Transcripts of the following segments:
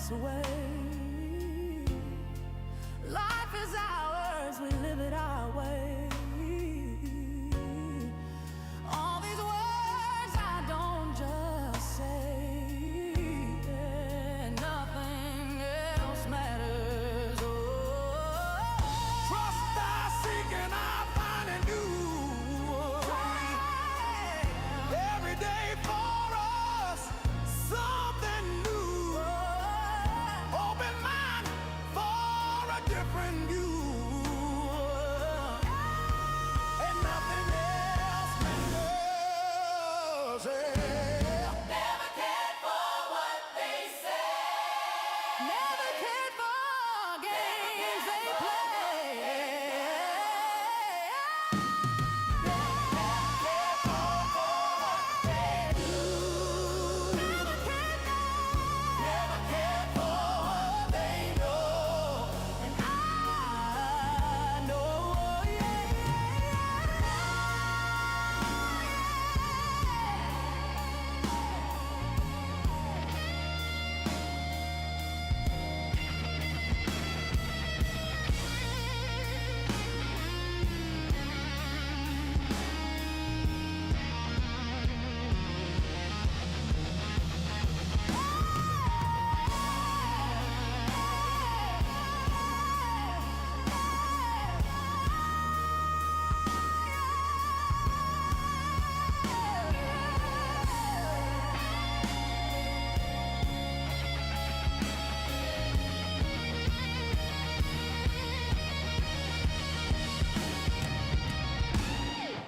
pass away. Life is ours, we live it our way. All these words I don't just say, nothing else matters. Oh, trust I seek and I find a new way. Every day for us, something new. Open mind for a different view. And nothing else matters. Never cared for what they say. never cared for games they play. Never cared for what they know. And I know,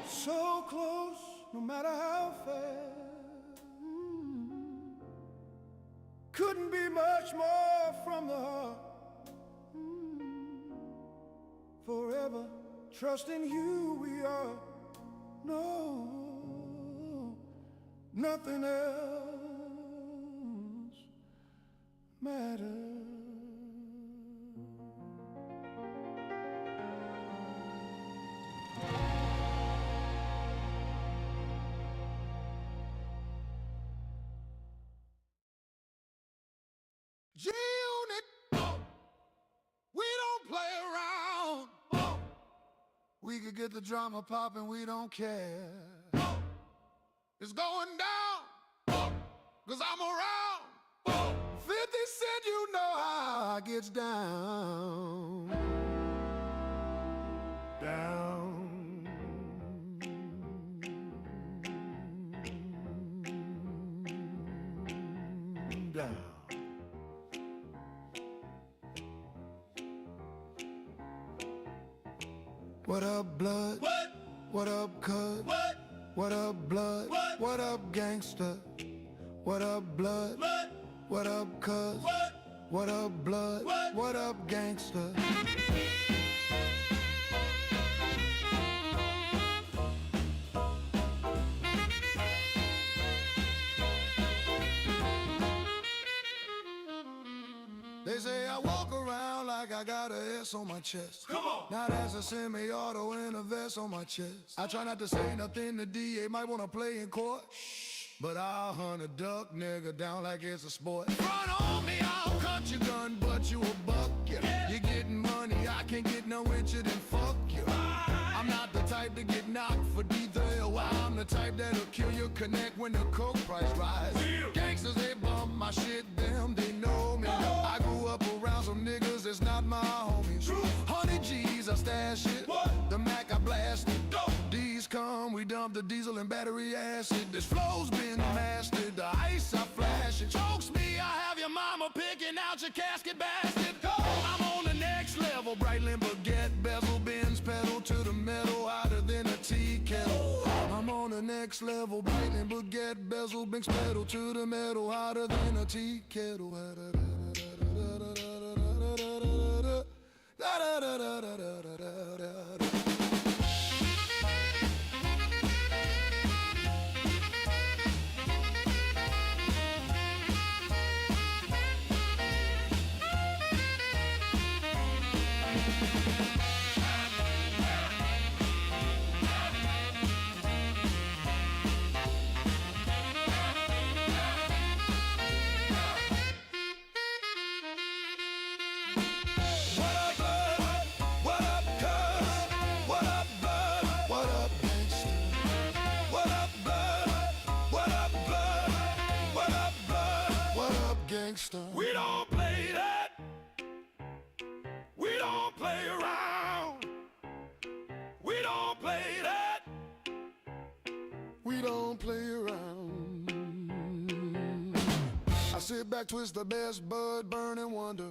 So close, no matter how far. Couldn't be much more from the heart. Forever trusting you we are. No, nothing else matters. G-Unit, we don't play around. We could get the drama poppin', we don't care. It's going down, cause I'm around. 50 Cent, you know how I gets down. Down. Down. What up, blood? What? What up, cuz? What? What up, blood? What? What up, gangster? What up, blood? What? What up, cuz? What? What up, blood? What? What up, gangster? They say I walk around like I got a S on my chest. Come on. Now that's a semi-auto and a vest on my chest. I try not to say nothing the DA might wanna play in court. But I'll hunt a duck nigga down like it's a sport. Front on me, I'll cut your gun, but you a buck. Yeah. You're getting money, I can't get no richer than fuck you. I'm not the type to get knocked for detail. I'm the type that'll kill your connect when the coke price rise. Gangsters, they bump my shit, them, they know me. I grew up around some niggas that's not my homies. 100 G's, I stash it. The Mac, I blast it. D's come, we dump the diesel and battery acid. This flow's been mastered, the ice, I flash it. Chokes me, I have your mama picking out your casket bastard. I'm on the next level, bright limb baguette, bezel, Benz pedal to the metal, hotter than a tea kettle. I'm on the next level, bright limb baguette, bezel, Benz pedal to the metal, hotter than a tea kettle. gangster. We don't play that. We don't play around. We don't play that. We don't play around. I sit back, twist the best bud, burn and wonder.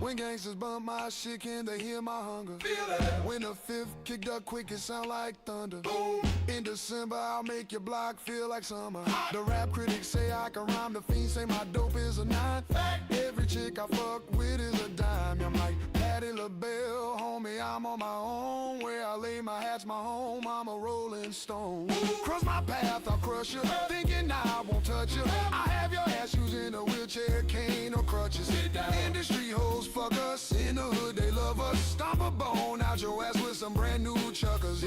When gangsters bump my shit, can they hear my hunger? Feel it. When the fifth kicked up quick, it sound like thunder. Boom. In December, I'll make your block feel like summer. The rap critics say I can rhyme, the fiends say my dope is a 9. Fact. Every chick I fuck with is a dime. I'm like Patti LaBelle, homie, I'm on my own. Where I lay my hat's my home, I'm a rolling stone. Cross my path, I'll crush you. Thinking now I won't touch you. I have your ass using a wheelchair, cane or crutches. Industry hoes fuck us, in the hood they love us. Stomp a bone out your ass with some brand new chuckers.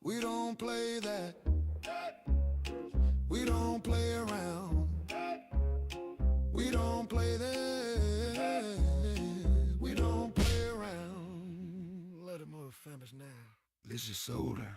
We don't play that. We don't play around. We don't play that. We don't play around. Let it move, famous now. This is soda.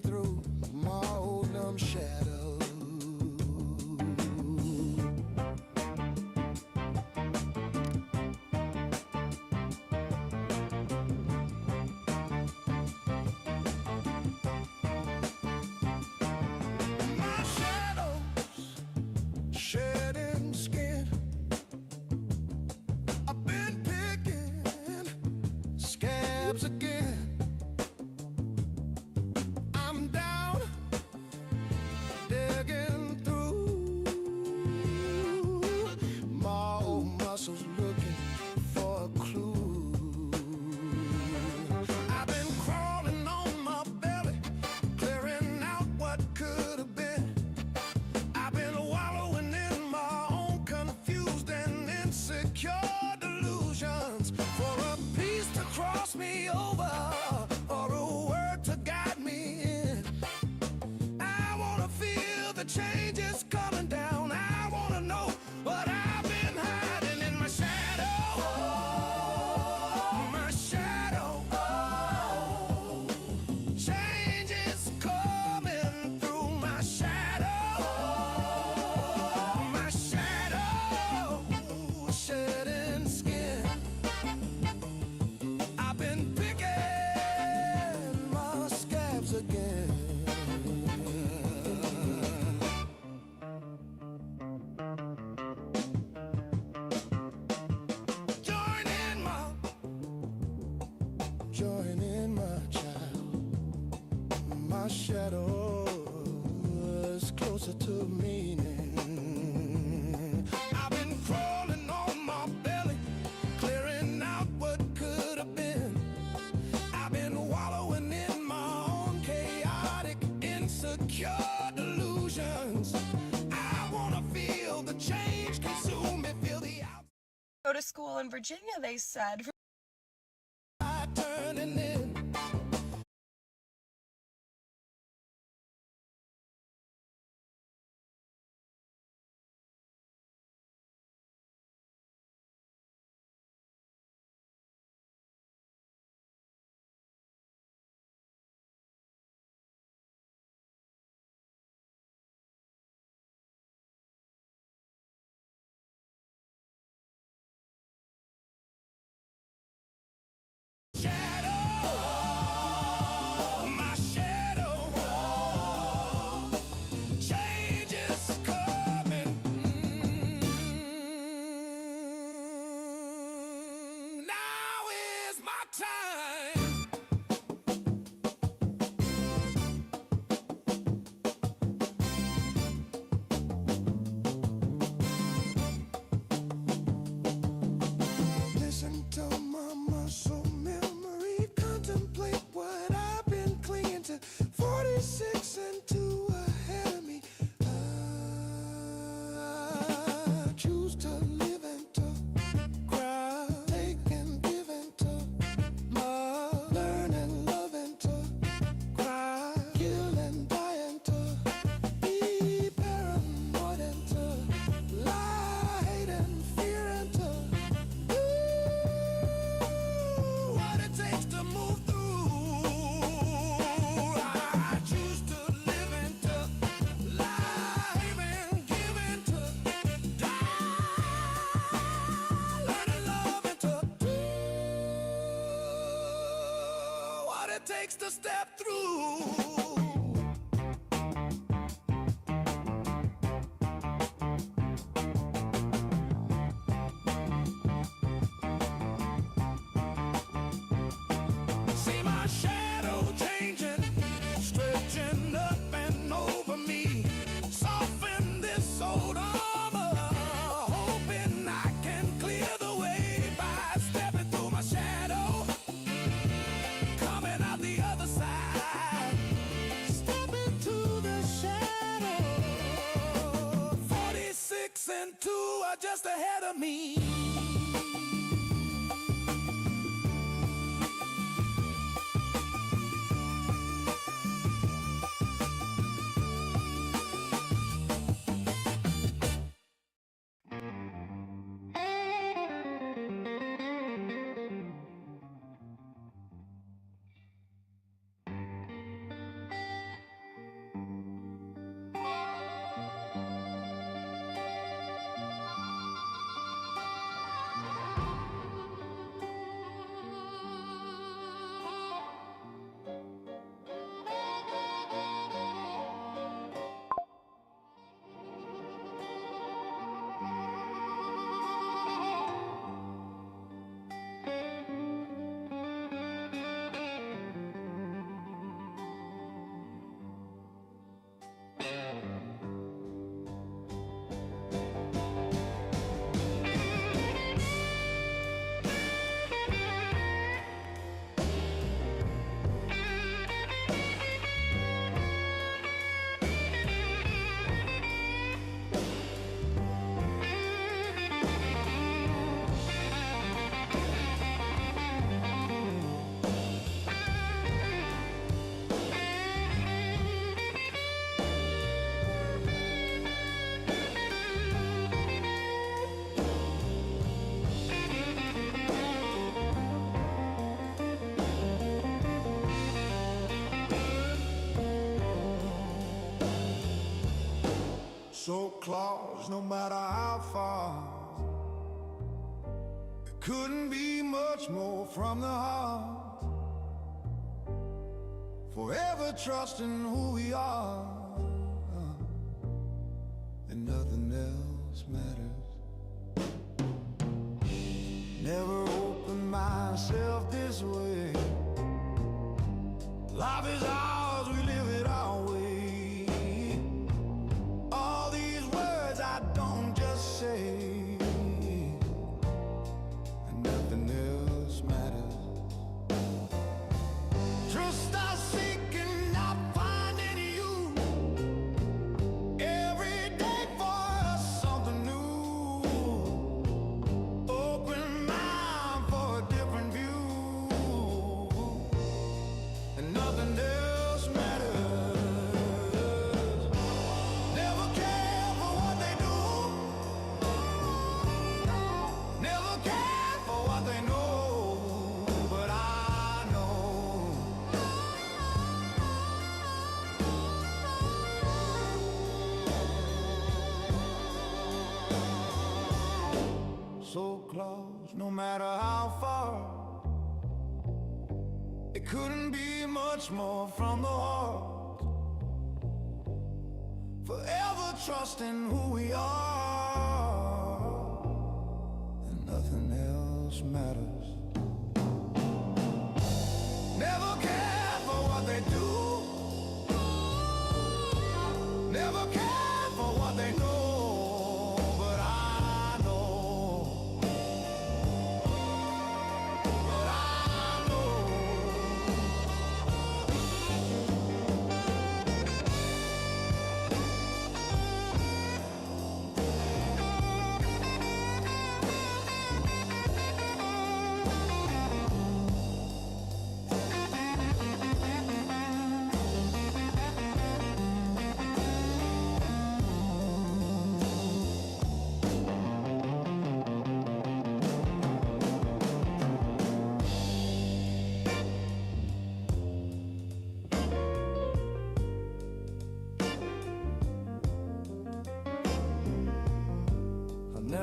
Through my old numb shadow. My shadows shedding skin. I've been picking scabs again. Looking for a clue. I've been crawling on my belly, clearing out what could have been. I've been wallowing in my own confused and insecure delusions for a piece to cross me over or a word to guide me in. I wanna feel the changes coming down. I wanna know what I've been hiding in my shadow. My shadow. Changes coming through my shadow. My shadow. Shedding skin. I've been picking my scabs again. Join in, my child. My shadow is closer to meaning. I've been crawling on my belly, clearing out what could have been. I've been wallowing in my own chaotic, insecure delusions. I wanna feel the change consume me, feel the out. Go to school in Virginia, they said. Turning in. 46 and 2 ahead of me. I choose to live and to cry, take and give and to love, learn and love and to cry, kill and die and to be paranoid and to lie, hate and fear and to do what it takes to move through. I choose to live and to live and give and to die, learn and love and to do what it takes to step through. See my shadow changing, stretching up and over me. Soften this old armor, hoping I can clear the way by stepping through my shadow, coming out the other side. Step into the shadow. 46 and 2 are just ahead of me. So close, no matter how far, it couldn't be much more from the heart. Forever trusting who we are, and nothing else matters. Never opened myself this way. Life is ours, we live it our way. All these words I don't just say, and nothing else matters. Trust I seek and not finding you. Every day for us something new. Open mind for a different view, and nothing else matters. Never care for what they do. Never care for what they know. But I know. So close, no matter how far. It couldn't be much more from the heart. Forever trusting who we are, and nothing else matters. Never care for what they do. Never care for what they know. But I know. But I know.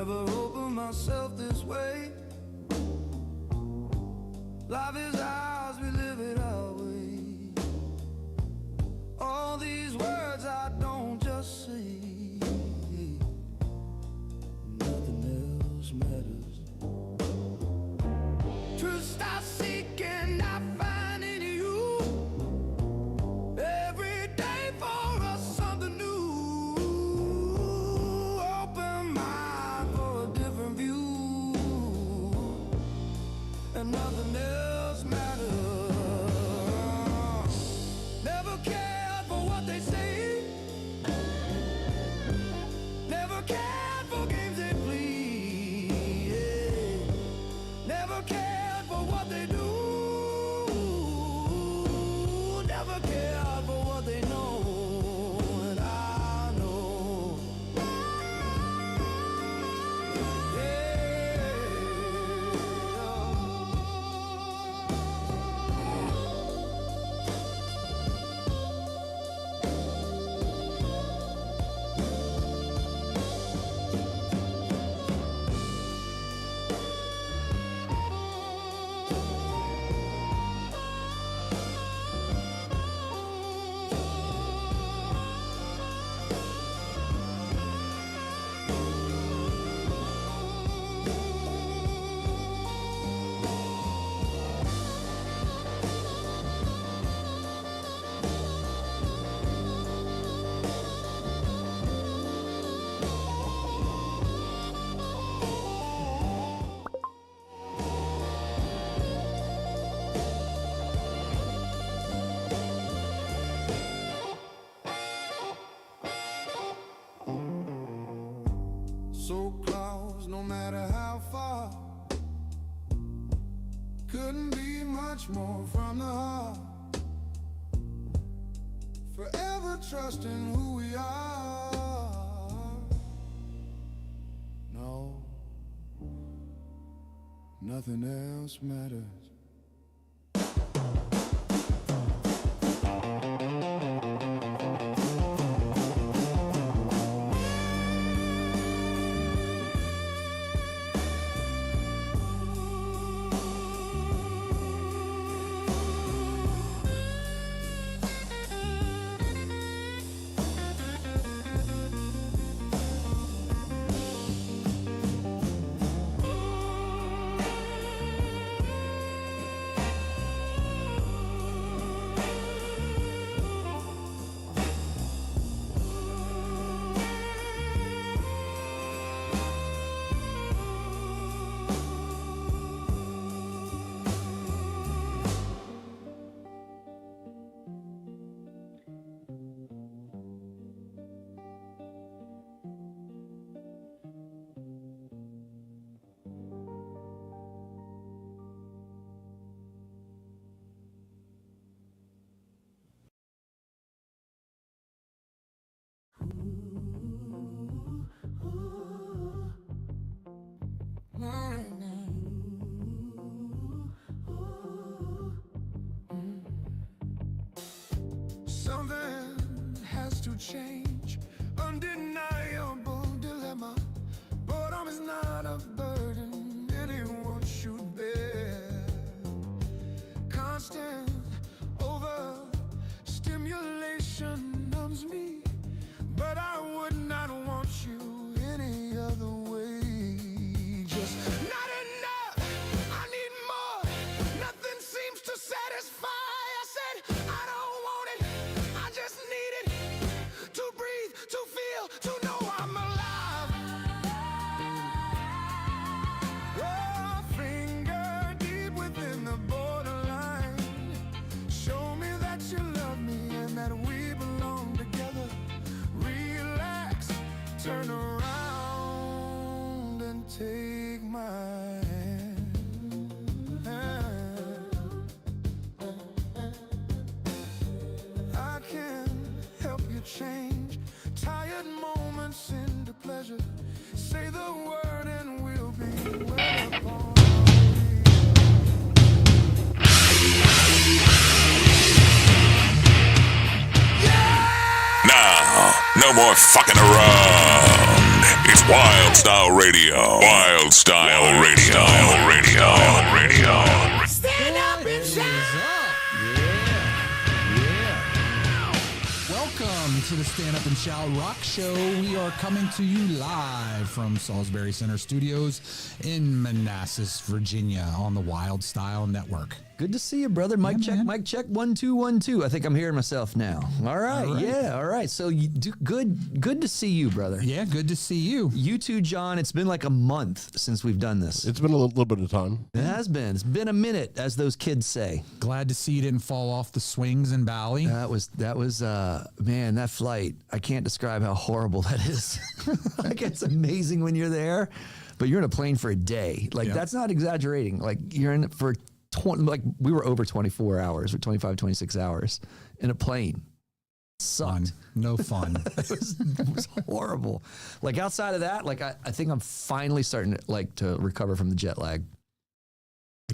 Never opened myself this way. Life is ours, we live it our way. All these words I don't just say. Nothing else matters. Truth I seek and I find in you. Every day for us something new. Open mind for a different view. And nothing else matters. Never cared for what they say. Never cared for games they play. Never cared for what they do. Never cared for what they know. And I know. So close, no matter how far. Couldn't be much more from the heart. Forever trusting who we are. No, nothing else matters. Something has to change. Undeniable dilemma. Boredom is not a burden anyone should bear. Constant overstimulation numbs me, but I would not want you any other way. Just not enough. I need more. Nothing seems to satisfy. I said I don't want it. I just need it to breathe, to feel, to know I'm alive. Oh, finger deep within the borderline. Show me that you love me and that we belong together. Relax, turn around and take my hand. I can help you change tired moments into pleasure. Say the word and we'll be well upon our way. Now, no more fucking around. It's Wild Style Radio. Wild Style Radio. Stand up and Welcome to the Stand Up and Shout Rock Show. We are coming to you live from Salisbury Center Studios in Manassas, Virginia on the Wild Style Network. Good to see you, brother. Mic check, man. mic check. 1 2 1 2. I think I'm hearing myself now. All right. Yeah. All right. So you do good to see you, brother. Yeah, good to see you. You too, John. It's been like a month since we've done this. It's been a little bit of time. It has been. It's been a minute, as those kids say. Glad to see you didn't fall off the swings in Bali. That was man, that flight. I can't describe how horrible that is. Like, it's amazing when you're there, but you're in a plane for a day. Like, that's not exaggerating. Like, you're in it for we were over 24 hours or 25, 26 hours in a plane. Sucked. Fun. No fun. It was horrible. Like, outside of that, like, I think I'm finally starting to recover from the jet lag.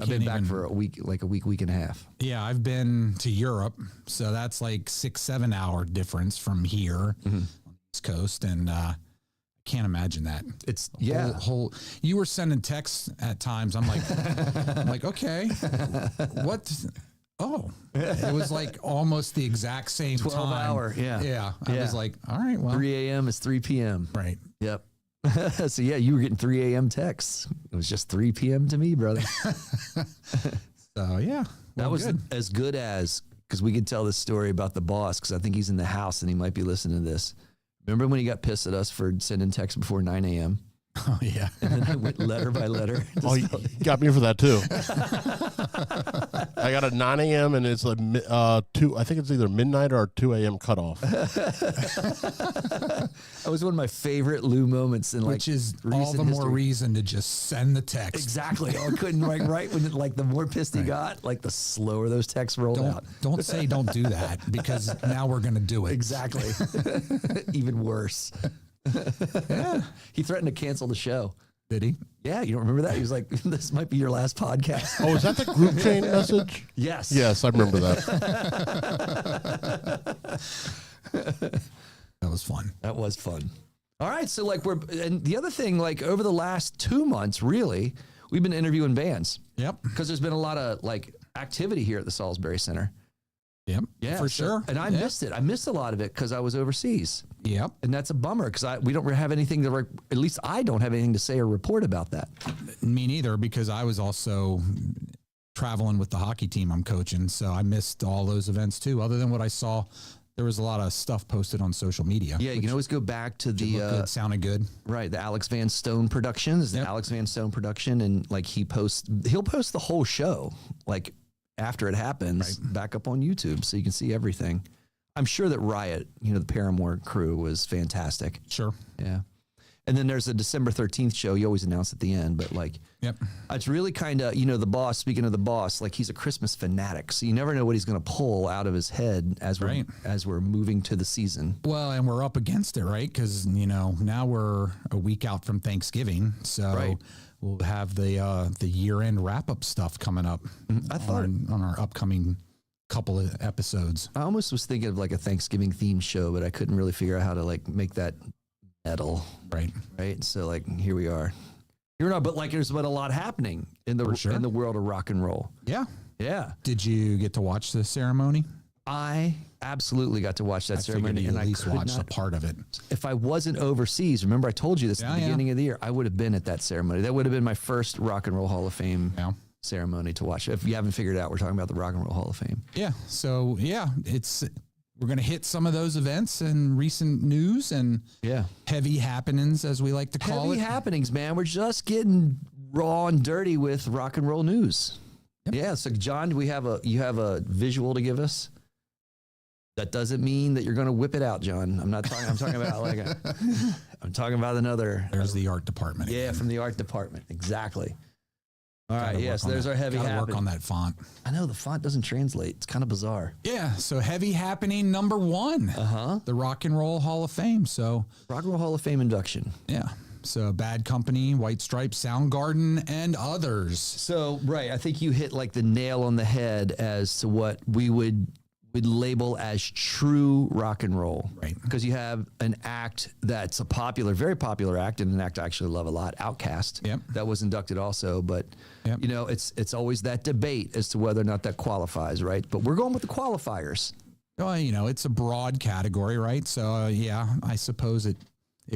I've been back for a week and a half. Yeah, I've been to Europe, so that's like 6-7 hour difference from here on the East Coast, and can't imagine that. It's whole. You were sending texts at times. I'm like, okay, what? Oh, it was like almost the exact same 12 time. hour. Yeah. I was like, all right, well, 3 a.m. is 3 p.m. right. Yep. So yeah, you were getting 3 a.m. texts. It was just 3 p.m. to me, brother. So yeah, That was good. as good as, because we could tell this story about the boss, because I think he's in the house and he might be listening to this. Remember when he got pissed at us for sending texts before 9 a.m.? Oh yeah. And then I went letter by letter. Oh, you got me for that too. I got a 9 a.m. and it's like 2. I think it's either midnight or 2 a.m. cutoff. That was one of my favorite Lou moments in Which is all the more reason to just send the text. Exactly. I couldn't right when the more pissed he got, like the slower those texts rolled out. Don't say don't do that, because now we're going to do it. Exactly. Even worse. Yeah. He threatened to cancel the show. Did he? Yeah, you don't remember that? He was like, "This might be your last podcast." Oh, is that the group chain message? Yes. Yes, I remember that. That was fun. That was fun. All right, so and the other thing, like over the last 2 months, really, we've been interviewing bands. Yep. Because there's been a lot of activity here at the Salisbury Center. Yep. Yeah, for sure. And I missed it. I missed a lot of it because I was overseas. Yep. And that's a bummer because we don't have anything to, at least I don't have anything to say or report about that. Me neither, because I was also traveling with the hockey team I'm coaching. So I missed all those events too. Other than what I saw, there was a lot of stuff posted on social media. Yeah, you can always go back to the good, sounded good. Right, the Alex Van Stone Productions, the Alex Van Stone production, and he'll post the whole show after it happens back up on YouTube, so you can see everything. I'm sure that Riot, the Paramore crew, was fantastic. Sure. Yeah. And then there's a December 13th show. You always announce at the end, but it's really kind of, the boss, speaking of the boss, he's a Christmas fanatic. So you never know what he's going to pull out of his head as we're moving to the season. Well, and we're up against it, right? Because, now we're a week out from Thanksgiving. So we'll have the year-end wrap-up stuff coming up on our upcoming couple of episodes. I almost was thinking of a Thanksgiving themed show, but I couldn't really figure out how to make that metal. Right. So here we are. Here we are, but there's been a lot happening in the world of rock and roll. Yeah. Yeah. Did you get to watch the ceremony? I absolutely got to watch that ceremony, and I at least could watched not, a part of it. If I wasn't overseas, remember I told you this at the beginning of the year, I would have been at that ceremony. That would have been my first Rock and Roll Hall of Fame ceremony to watch. If you haven't figured it out, we're talking about the Rock and Roll Hall of Fame. Yeah. So we're going to hit some of those events and recent news and heavy happenings, as we like to call it. Heavy happenings, man. We're just getting raw and dirty with rock and roll news. Yep. Yeah. So John, you have a visual to give us? That doesn't mean that you're going to whip it out, John. I'm talking about I'm talking about another. There's the art department. Yeah, from the art department. Exactly. All right. Yes. There's our heavy happening. Work on that font. I know the font doesn't translate. It's kind of bizarre. Yeah. So heavy happening number 1. The Rock and Roll Hall of Fame. So Rock and Roll Hall of Fame induction. Yeah. So Bad Company, White Stripes, Soundgarden, and others. So I think you hit the nail on the head as to what we would we'd label as true rock and roll. Right. Because you have an act that's a popular, very popular act, and an act I actually love a lot, Outkast. Yep. That was inducted also. But, Yep. you know, it's always that debate as to whether or not that qualifies, right? But we're going with the qualifiers. Well, you know, it's a broad category, right? So, yeah, I suppose it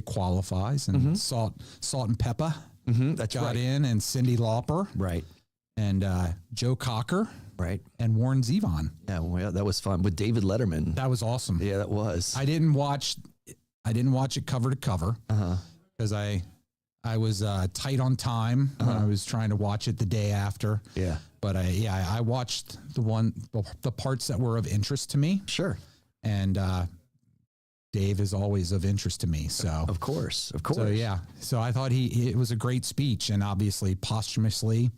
qualifies. And Salt and Pepper That's got right. in, and Cyndi Lauper. Right. And Joe Cocker. Right. And Warren Zevon. Yeah, well, yeah, that was fun with David Letterman. That was awesome. Yeah, that was. I didn't watch it cover to cover because I was tight on time when I was trying to watch it the day after. Yeah. But I watched the parts that were of interest to me. Sure. And Dave is always of interest to me. So Of course. So yeah. So I thought it was a great speech, and obviously posthumously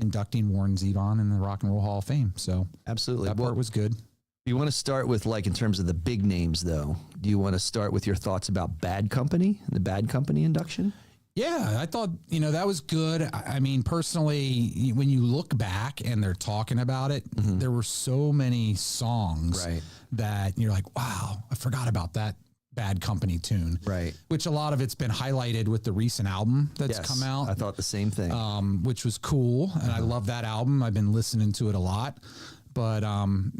inducting Warren Zevon in the Rock and Roll Hall of Fame. So Absolutely. that part was good. You want to start with, like, in terms of the big names, though? Do you want to start with your thoughts about Bad Company, the Bad Company induction? Yeah, I thought, that was good. I mean, personally, when you look back and they're talking about it, there were so many songs that you're like, wow, I forgot about that Bad Company tune. Right. Which a lot of it's been highlighted with the recent album that's come out. I thought the same thing. Which was cool. And I love that album. I've been listening to it a lot. But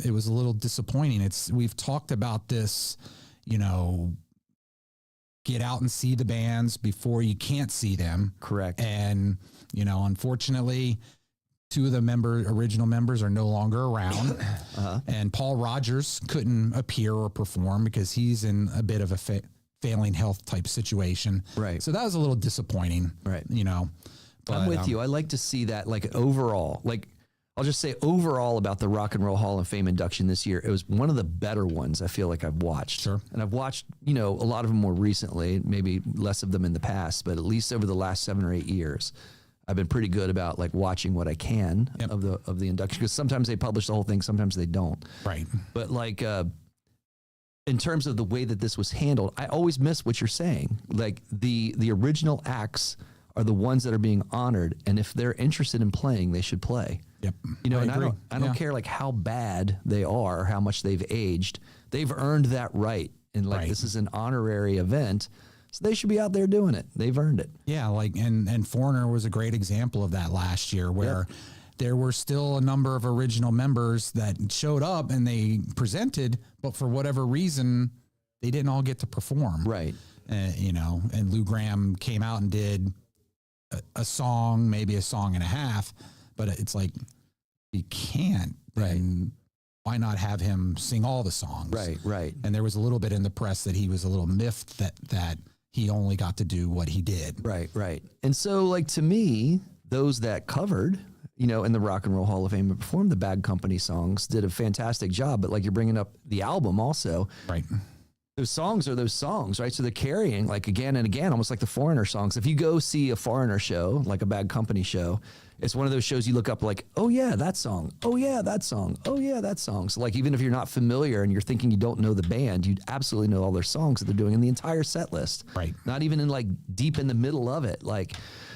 it was a little disappointing. We've talked about this, get out and see the bands before you can't see them. Correct. And, unfortunately, two of the original members are no longer around. And Paul Rodgers couldn't appear or perform because he's in a bit of a failing health type situation. Right. So that was a little disappointing. Right. But, I'm with you. I like to see that, like, overall. Like, I'll just say overall about the Rock and Roll Hall of Fame induction this year, it was one of the better ones I feel like I've watched. Sure. And I've watched, a lot of them more recently, maybe less of them in the past, but at least over the last 7 or 8 years, I've been pretty good about, like, watching what I can of the induction, because sometimes they publish the whole thing, sometimes they don't. Right. But, like, in terms of the way that this was handled, I always miss what you're saying. Like, the original acts are the ones that are being honored, and if they're interested in playing, they should play. Yep. I don't care, like, how bad they are, or how much they've aged. They've earned that right. And, like, this is an honorary event, so they should be out there doing it. They've earned it. Yeah, like, and Foreigner was a great example of that last year, where there were still a number of original members that showed up and they presented, but for whatever reason, they didn't all get to perform. Right. And Lou Gramm came out and did a song, maybe a song and a half, but it's like, he can't, then why not have him sing all the songs? Right. And there was a little bit in the press that he was a little miffed that he only got to do what he did. Right. And so, like, to me, those that covered, in the Rock and Roll Hall of Fame and performed the Bad Company songs did a fantastic job. But, like, you're bringing up the album also. Right. Those songs are those songs, right? So they're carrying, like, again and again, almost like the Foreigner songs. If you go see a Foreigner show, like a Bad Company show, it's one of those shows you look up like, oh yeah, that song. Oh yeah, that song. Oh yeah, that song. So, like, even if you're not familiar and you're thinking you don't know the band, you absolutely know all their songs that they're doing in the entire set list. Right. Not even in, like, deep in the middle of it. Like,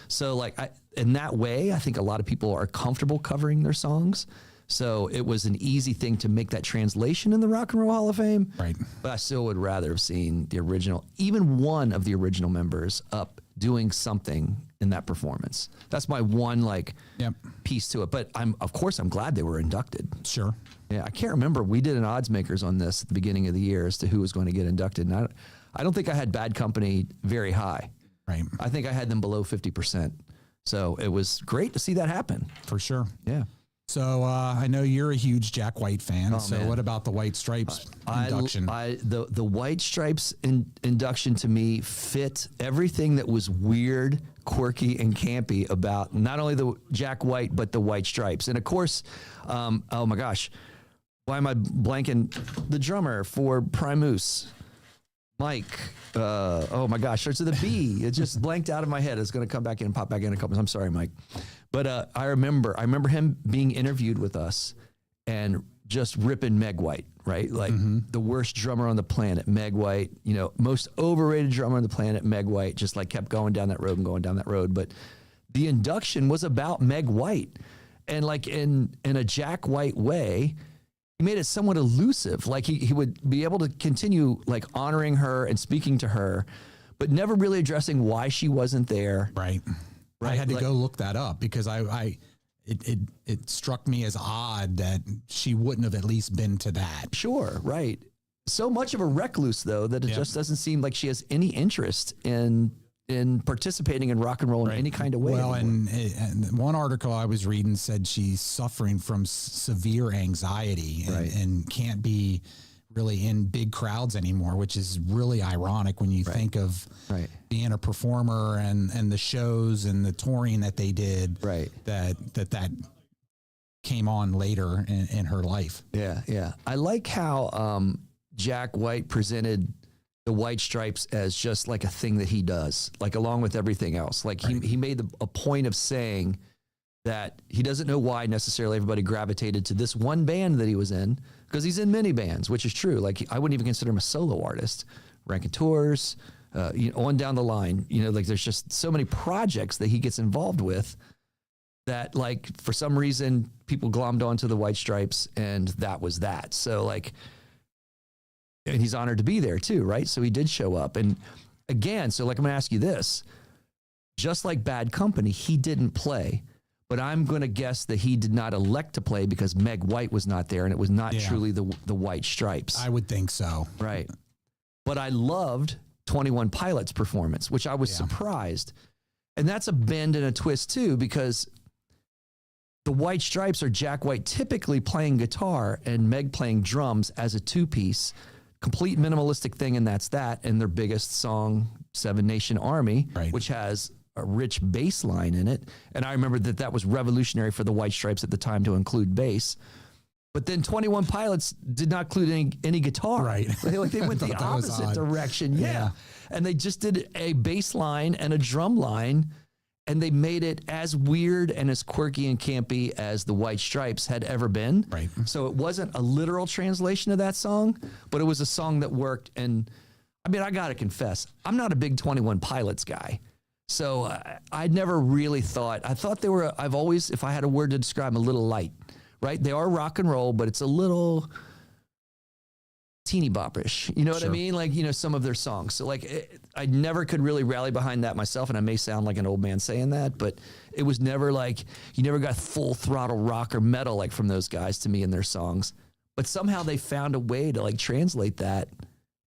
so, like, in that way, I think a lot of people are comfortable covering their songs. So it was an easy thing to make that translation in the Rock and Roll Hall of Fame. Right. But I still would rather have seen the original, even one of the original members up doing something in that performance. That's my one, like, piece to it. But I'm glad they were inducted. Sure. Yeah, I can't remember. We did an odds makers on this at the beginning of the year as to who was going to get inducted. And I don't think I had Bad Company very high. Right. I think I had them below 50%. So it was great to see that happen. For sure. Yeah. So I know you're a huge Zakk Wylde fan. Oh, so man. what about the White Stripes induction? The White Stripes induction to me fit everything that was weird, quirky, and campy about not only the Zakk Wylde but the White Stripes. And of course, oh my gosh, why am I blanking? The drummer for Primus, Mike. Oh my gosh, starts with a B. It just blanked out of my head. It's going to come back in and pop back in a couple. I'm sorry, Mike. But I remember him being interviewed with us and just ripping Meg White, right? Like the worst drummer on the planet, Meg White, most overrated drummer on the planet, Meg White, just, like, kept going down that road and going down that road. But the induction was about Meg White. And, like, in a Zakk Wylde way, he made it somewhat elusive. Like he would be able to continue like honoring her and speaking to her, but never really addressing why she wasn't there. Right. I had to go look that up because it struck me as odd that she wouldn't have at least been to that. Sure. Right. So much of a recluse though, that it just doesn't seem like she has any interest in participating in rock and roll in any kind of way. Well, and one article I was reading said she's suffering from severe anxiety and can't be really in big crowds anymore, which is really ironic when you think of being a performer and the shows and the touring that they did. Right. That came on later in her life. Yeah. Yeah. I like how Zakk Wylde presented the White Stripes as just like a thing that he does, like along with everything else. Like he made a point of saying that he doesn't know why necessarily everybody gravitated to this one band that he was in, because he's in many bands, which is true. Like I wouldn't even consider him a solo artist. Raconteurs, on down the line, like there's just so many projects that he gets involved with that like for some reason people glommed onto the White Stripes and that was that. So like, and he's honored to be there too, right? So he did show up. And again, so like I'm gonna ask you this, just like Bad Company, he didn't play, but I'm gonna guess that he did not elect to play because Meg White was not there and it was not truly the White Stripes. I would think so. Right. But I loved 21 Pilots' performance, which I was surprised. And that's a bend and a twist too, because the White Stripes are Zakk Wylde typically playing guitar and Meg playing drums as a two-piece. Complete minimalistic thing, and that's that. And their biggest song, Seven Nation Army, which has a rich bass line in it. And I remember that was revolutionary for the White Stripes at the time to include bass. But then 21 Pilots did not include any guitar. Right. They went the opposite direction. Yeah. And they just did a bass line and a drum line, and they made it as weird and as quirky and campy as the White Stripes had ever been. Right. So it wasn't a literal translation of that song, but it was a song that worked. And I mean, I got to confess, I'm not a big 21 Pilots guy. So I'd never really thought, I thought they were, I've always, if I had a word to describe them, a little light, right? They are rock and roll, but it's a little teeny boppish. You know what I mean? Like, some of their songs. So like, I never could really rally behind that myself. And I may sound like an old man saying that, but it was never like, you never got full throttle rock or metal like from those guys to me in their songs. But somehow they found a way to like translate that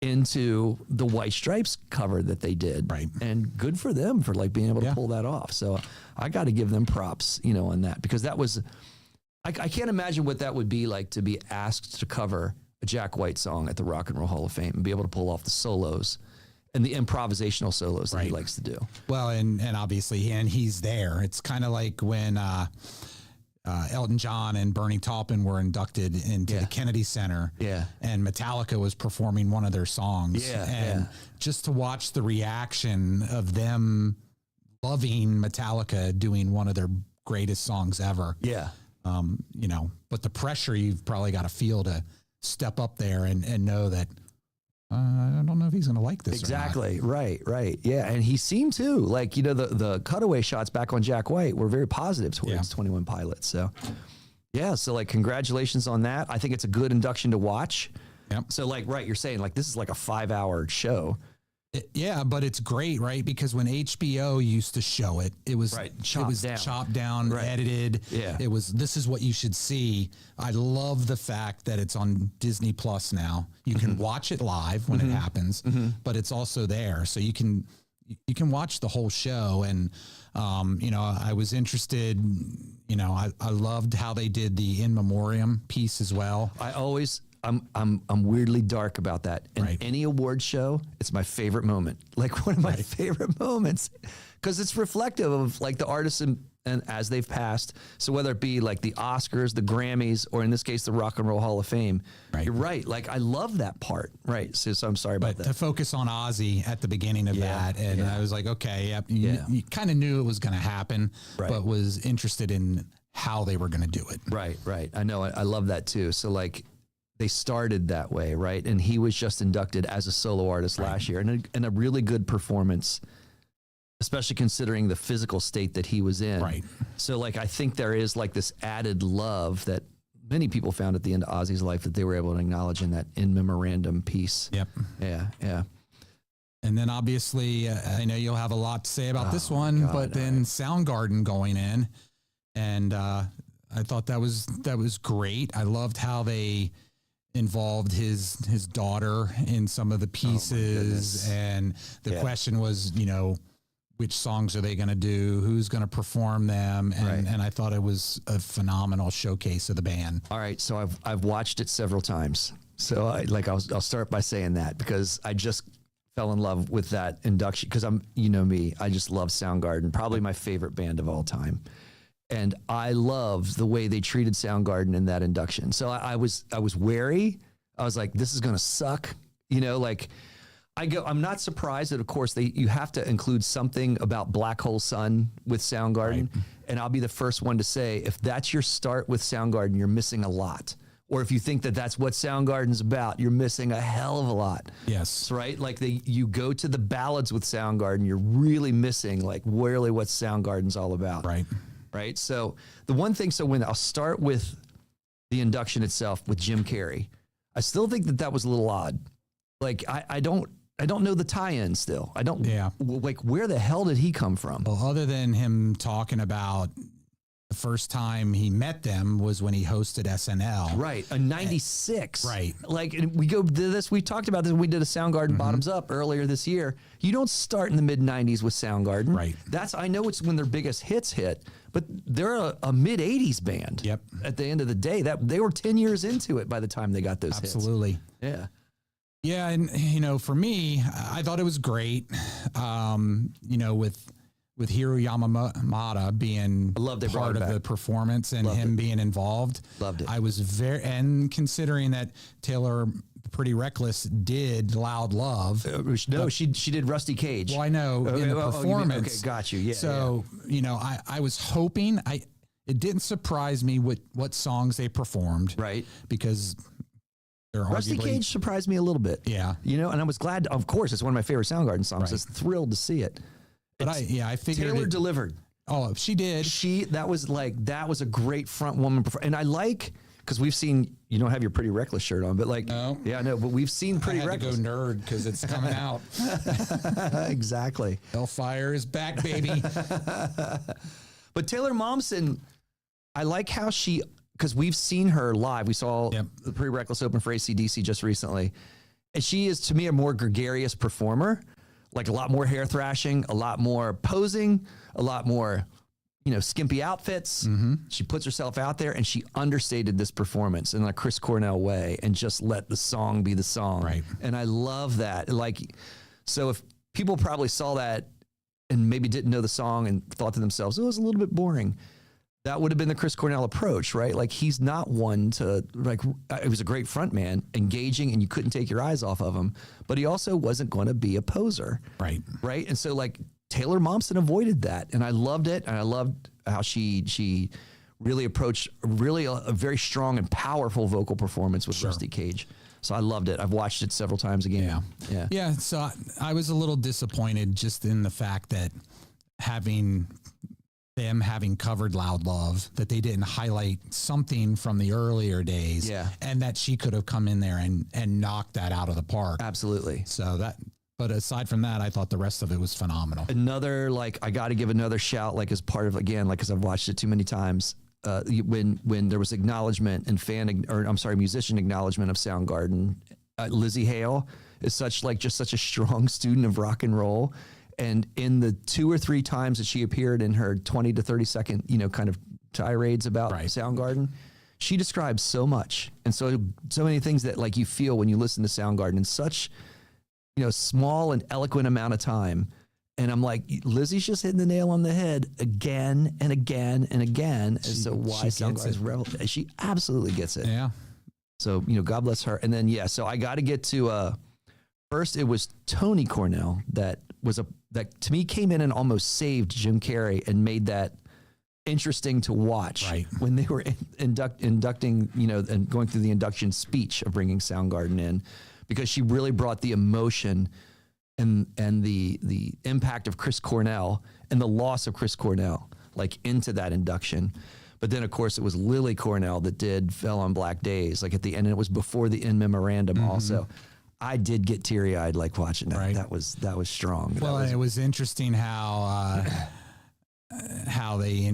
into the White Stripes cover that they did. Right. And good for them for like being able to pull that off. So I got to give them props, on that, because that was, I can't imagine what that would be like to be asked to cover a Zakk Wylde song at the Rock and Roll Hall of Fame and be able to pull off the solos and the improvisational solos that he likes to do. Well, and obviously, he's there. It's kind of like when Elton John and Bernie Taupin were inducted into the Kennedy Center. Yeah. And Metallica was performing one of their songs. Yeah. And just to watch the reaction of them loving Metallica doing one of their greatest songs ever. Yeah. But the pressure you've probably got to feel to step up there and know that I don't know if he's going to like this. Exactly. Right. Yeah. And he seemed to like, the cutaway shots back on Zakk Wylde were very positive towards 21 Pilots. So yeah. So like, congratulations on that. I think it's a good induction to watch. Yep. So like, you're saying like, this is like a 5-hour show. Yeah, but it's great, right? Because when HBO used to show it, it was chopped down, edited. Yeah. It was, this is what you should see. I love the fact that it's on Disney Plus now. You can watch it live when it happens, but it's also there. So you can watch the whole show. And, I was interested, I loved how they did the In Memoriam piece as well. I'm weirdly dark about that. And any award show, it's my favorite moment. Like one of my favorite moments, because it's reflective of like the artists and as they've passed. So whether it be like the Oscars, the Grammys, or in this case, the Rock and Roll Hall of Fame, you're right. Like I love that part. Right. So I'm sorry about that. To focus on Ozzy at the beginning of that. And I was like, okay, you kind of knew it was going to happen, but was interested in how they were going to do it. Right. I know. I love that too. So like, they started that way, right? And he was just inducted as a solo artist last year, and a really good performance, especially considering the physical state that he was in. Right. So like, I think there is like this added love that many people found at the end of Ozzy's life that they were able to acknowledge in that in memorandum piece. Yep. Yeah. And then obviously, I know you'll have a lot to say about this one, but then Soundgarden going in, and I thought that was great. I loved how they involved his daughter in some of the pieces, and the question was, which songs are they going to do? Who's going to perform them? And I thought it was a phenomenal showcase of the band. All right, so I've watched it several times. So I'll start by saying that because I just fell in love with that induction because me, I just love Soundgarden, probably my favorite band of all time. And I love the way they treated Soundgarden in that induction. So I was wary. I was like, this is going to suck. I'm not surprised that, of course, you have to include something about Black Hole Sun with Soundgarden. Right. And I'll be the first one to say, if that's your start with Soundgarden, you're missing a lot. Or if you think that that's what Soundgarden's about, you're missing a hell of a lot. Yes. Right? Like you go to the ballads with Soundgarden, you're really missing really what Soundgarden's all about. Right. Right. So the one thing, when I'll start with the induction itself with Jim Carrey, I still think that was a little odd. I don't know the tie-in still. I don't. Yeah. Where the hell did he come from? Well, other than him talking about the first time he met them was when he hosted SNL. Right. In 96. Right. We talked about this when we did a Soundgarden Bottoms Up earlier this year. You don't start in the mid 90s with Soundgarden. Right. I know it's when their biggest hits hit, but they're a mid 80s band. Yep. At the end of the day, they were 10 years into it by the time they got those hits. Absolutely. Yeah. Yeah. And, for me, I thought it was great. With Hiro Yamamata being part of the performance and him being involved. Loved it. I was and considering that Taylor Pretty Reckless did Loud Love. No, she did Rusty Cage. Well, I know in the performance. Okay, got you. Yeah. So, I was hoping it didn't surprise me what songs they performed. Right. Because they're Rusty Cage surprised me a little bit. Yeah. And I was glad, of course, it's one of my favorite Soundgarden songs. I was thrilled to see it. But I figured Taylor delivered. Oh, she did. That was a great front woman. And I because we've seen, you don't have your Pretty Reckless shirt on, but no. Yeah, I know, but we've seen Pretty Reckless. I had to go nerd because it's coming out. Exactly. Hellfire is back, baby. But Taylor Momsen, I like how because we've seen her live. We saw the Pretty Reckless open for AC/DC just recently. And she is, to me, a more gregarious performer. A lot more hair thrashing, a lot more posing, a lot more, skimpy outfits. Mm-hmm. She puts herself out there and she understated this performance in a Chris Cornell way and just let the song be the song. Right. And I love that. So if people probably saw that and maybe didn't know the song and thought to themselves, it was a little bit boring, that would have been the Chris Cornell approach, right? He's not one to, it was a great front man, engaging, and you couldn't take your eyes off of him, but he also wasn't going to be a poser. Right. Right. And so Taylor Momsen avoided that. And I loved it. And I loved how she really approached a very strong and powerful vocal performance with Rusty Cage. So I loved it. I've watched it several times again. Yeah. So I was a little disappointed just in the fact that having covered Loud Love, that they didn't highlight something from the earlier days, and that she could have come in there and knocked that out of the park. Absolutely. So but aside from that, I thought the rest of it was phenomenal. Another, I got to give another shout, as part of, again, because I've watched it too many times, when there was acknowledgement and musician acknowledgement of Soundgarden, Lizzie Hale is such a strong student of rock and roll. And in the 2 or 3 times that she appeared in her 20 to 30 second, kind of tirades about Soundgarden, she describes so much and so many things that you feel when you listen to Soundgarden in such, small and eloquent amount of time. And I'm like, Lizzie's just hitting the nail on the head again and again and again as to why Soundgarden's relevant. She absolutely gets it. Yeah. So, God bless her. And then, so I got to get to, first it was Tony Cornell that to me came in and almost saved Jim Carrey and made that interesting to watch when they were inducting, and going through the induction speech of bringing Soundgarden in, because she really brought the emotion and the impact of Chris Cornell and the loss of Chris Cornell into that induction. But then, of course, it was Lily Cornell that did Fell on Black Days, like at the end. And it was before the In Memorandum also. I did get teary-eyed like watching that. Right. That was strong. Well, it was interesting how they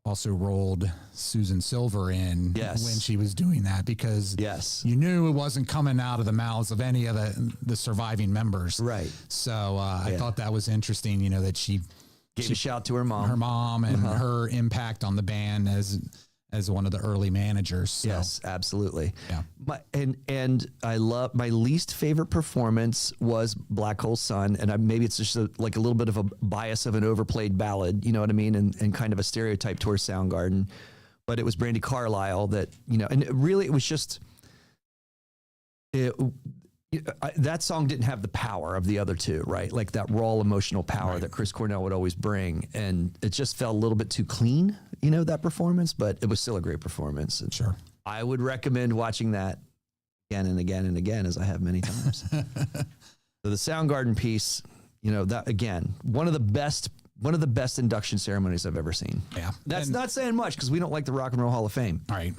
also rolled Susan Silver in when she was doing that, because you knew it wasn't coming out of the mouths of any of the surviving members. Right. So I thought that was interesting, you know, that she gave a shout to her mom. And her impact on the band as one of the early managers. So. Yes, absolutely. Yeah. And I love, my least favorite performance was Black Hole Sun. And maybe it's just like a little bit of a bias of an overplayed ballad, you know what I mean? And kind of a stereotype towards Soundgarden. But it was Brandi Carlile that, you know, and it was just, that song didn't have the power of the other two, right? Like that raw emotional power that Chris Cornell would always bring. And it just felt a little bit too clean, you know, that performance, but it was still a great performance. And sure. I would recommend watching that again and again and again, as I have many times. So the Soundgarden piece, you know, that again, one of the best induction ceremonies I've ever seen. Yeah. That's not saying much because we don't like the Rock and Roll Hall of Fame. All right.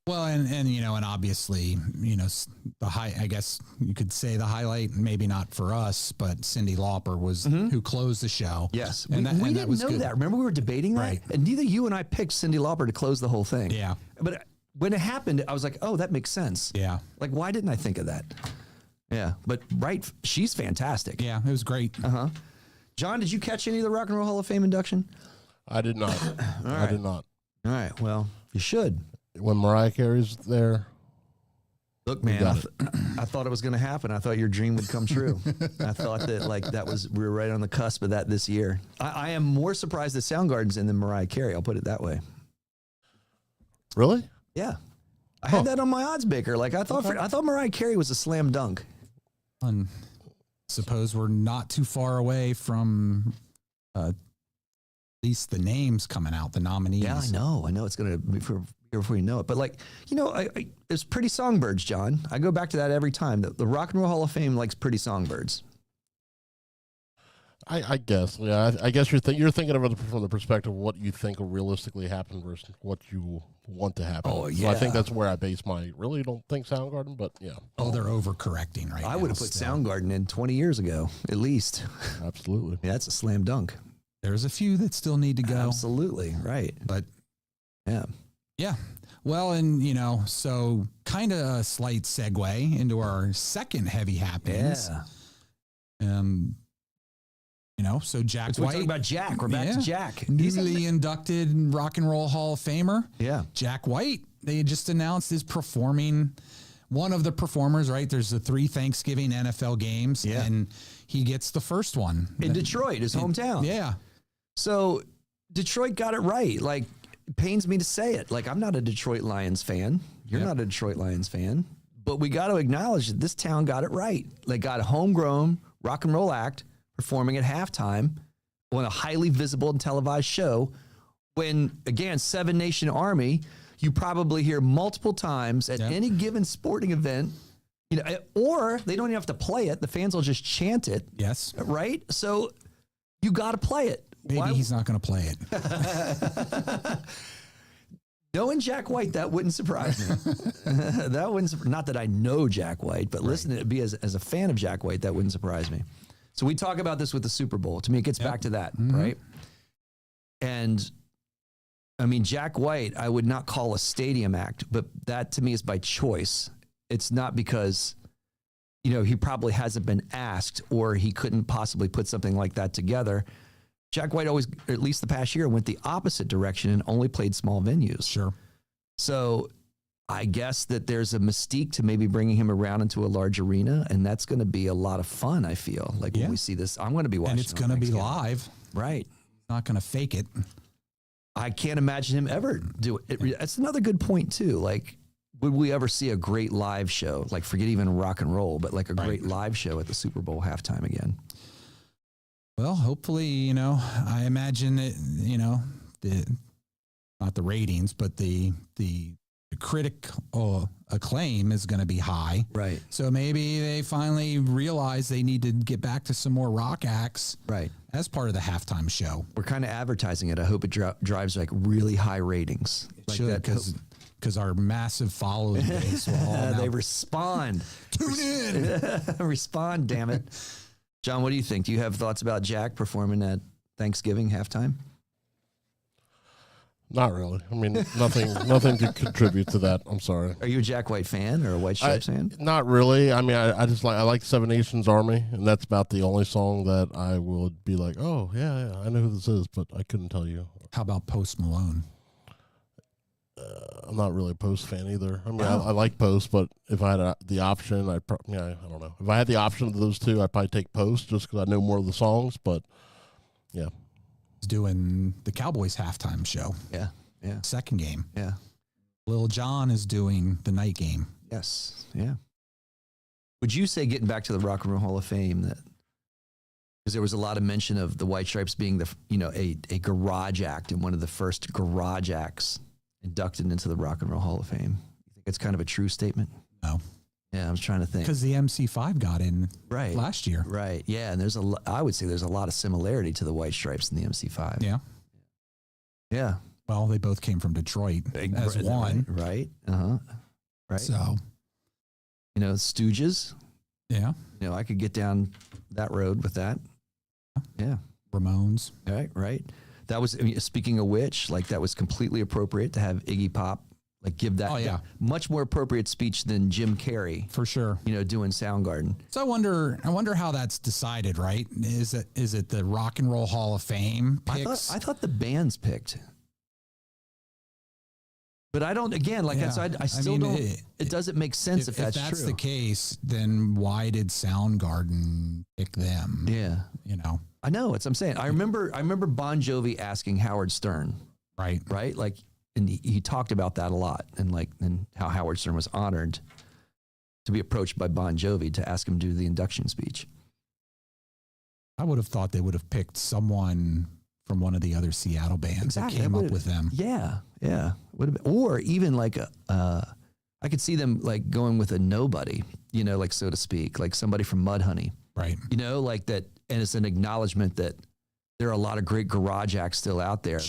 Well, and you know, and obviously, you know, I guess you could say the highlight, maybe not for us, but Cyndi Lauper was who closed the show. Yes. And we didn't know that. Remember we were debating that? Right. And neither you and I picked Cyndi Lauper to close the whole thing. Yeah. But when it happened, I was like, oh, that makes sense. Yeah. Like, why didn't I think of that? Yeah. But she's fantastic. Yeah, it was great. Uh-huh. John, did you catch any of the Rock and Roll Hall of Fame induction? I did not. I did not. All right. Well, you should. When Mariah Carey's there. Look, man, I thought it was going to happen. I thought your dream would come true. I thought that we were right on the cusp of that this year. I am more surprised that Soundgarden's in than Mariah Carey. I'll put it that way. Really? Yeah. I had that on my odds maker. Like I thought Mariah Carey was a slam dunk. And suppose we're not too far away from at least the names coming out, the nominees. Yeah, I know it's going to be before you know it. But like, you know, there's Pretty Songbirds, John. I go back to that every time. The Rock and Roll Hall of Fame likes Pretty Songbirds. I guess. Yeah, I guess you're thinking of it from the perspective of what you think will realistically happen versus what you want to happen. Oh, yeah. So I think that's where I base my, really don't think Soundgarden, but yeah. Oh, they're overcorrecting right now. I would have put Soundgarden in 20 years ago, at least. Absolutely. Yeah, that's a slam dunk. There's a few that still need to go. Absolutely, right. But yeah. Yeah. Well, and, you know, so kind of a slight segue into our second heavy happenings. Yeah. You know, so Zakk Wylde. We're talking about Jack. We're back to Jack. Newly inducted Rock and Roll Hall of Famer. Yeah. Zakk Wylde. They just announced is performing, one of the performers, right? There's the 3 Thanksgiving NFL games. Yeah. And he gets the first one. In Detroit, his hometown. Yeah. So Detroit got it right. Like, it pains me to say it. Like, I'm not a Detroit Lions fan. You're not a Detroit Lions fan. But we got to acknowledge that this town got it right. They got a homegrown rock and roll act performing at halftime on a highly visible and televised show when, again, Seven Nation Army, you probably hear multiple times at any given sporting event, you know, or they don't even have to play it. The fans will just chant it. Yes. Right? So you got to play it. Maybe he's not going to play it. Knowing Zakk Wylde, that wouldn't surprise me. That wouldn't. Not that I know Zakk Wylde, but listening to it as a fan of Zakk Wylde, that wouldn't surprise me. So we talk about this with the Super Bowl. To me, it gets back to that, right? And I mean, Zakk Wylde, I would not call a stadium act, but that to me is by choice. It's not because, you know, he probably hasn't been asked or he couldn't possibly put something like that together. Zakk Wylde always, at least the past year, went the opposite direction and only played small venues. Sure. So I guess that there's a mystique to maybe bringing him around into a large arena, and that's going to be a lot of fun, I feel. Like when we see this, I'm going to be watching. And it's going to be live. Right. Not going to fake it. I can't imagine him ever do it. That's another good point, too. Like, would we ever see a great live show? Like, forget even rock and roll, but like a great live show at the Super Bowl halftime again. Well, hopefully, you know, I imagine it, you know, not the ratings, but the critical acclaim is going to be high. Right. So maybe they finally realize they need to get back to some more rock acts. Right. As part of the halftime show. We're kind of advertising it. I hope it drives like really high ratings. It should, because our massive following base will all they respond. Tune in. Respond, damn it. John, what do you think? Do you have thoughts about Jack performing at Thanksgiving halftime? Not really. I mean, nothing to contribute to that. I'm sorry. Are you a Jack White fan or a White Stripes fan? Not really. I mean, I just like Seven Nations Army, and that's about the only song that I would be like, oh yeah, I know who this is, but I couldn't tell you. How about Post Malone? I'm not really a Post fan either. I mean, I like Post, but if I had the option, I don't know. If I had the option of those two, I'd probably take Post just because I know more of the songs. But yeah. Doing the Cowboys halftime show. Yeah. Second game. Yeah. Lil Jon is doing the night game. Yes. Yeah. Would you say, getting back to the Rock and Roll Hall of Fame, that because there was a lot of mention of the White Stripes being a garage act and one of the first garage acts inducted into the Rock and Roll Hall of Fame? You think it's kind of a true statement? No. Yeah, I was trying to think. Because the MC5 got in last year. Right. Yeah, and I would say there's a lot of similarity to the White Stripes and the MC5. Yeah. Yeah. Well, they both came from Detroit as one. Right. Uh-huh. Right. So, Stooges. Yeah. I could get down that road with that. Yeah. Ramones. Right. That was, speaking of which, like, that was completely appropriate to have Iggy Pop give that much more appropriate speech than Jim Carrey, for sure. Doing Soundgarden. So I wonder how that's decided, right? Is it the Rock and Roll Hall of Fame picks? I thought the bands picked, but I don't. Again, like I still don't. It doesn't make sense if that's true. The case, then why did Soundgarden pick them? Yeah, I know. It's I'm saying. I remember Bon Jovi asking Howard Stern. Right. Like. And he talked about that a lot, and how Howard Stern was honored to be approached by Bon Jovi to ask him to do the induction speech. I would have thought they would have picked someone from one of the other Seattle bands that came up with them. Yeah. Would have been, or even I could see them going with a nobody, so to speak, like somebody from Mudhoney. Right. Like that, and it's an acknowledgement that there are a lot of great garage acts still out there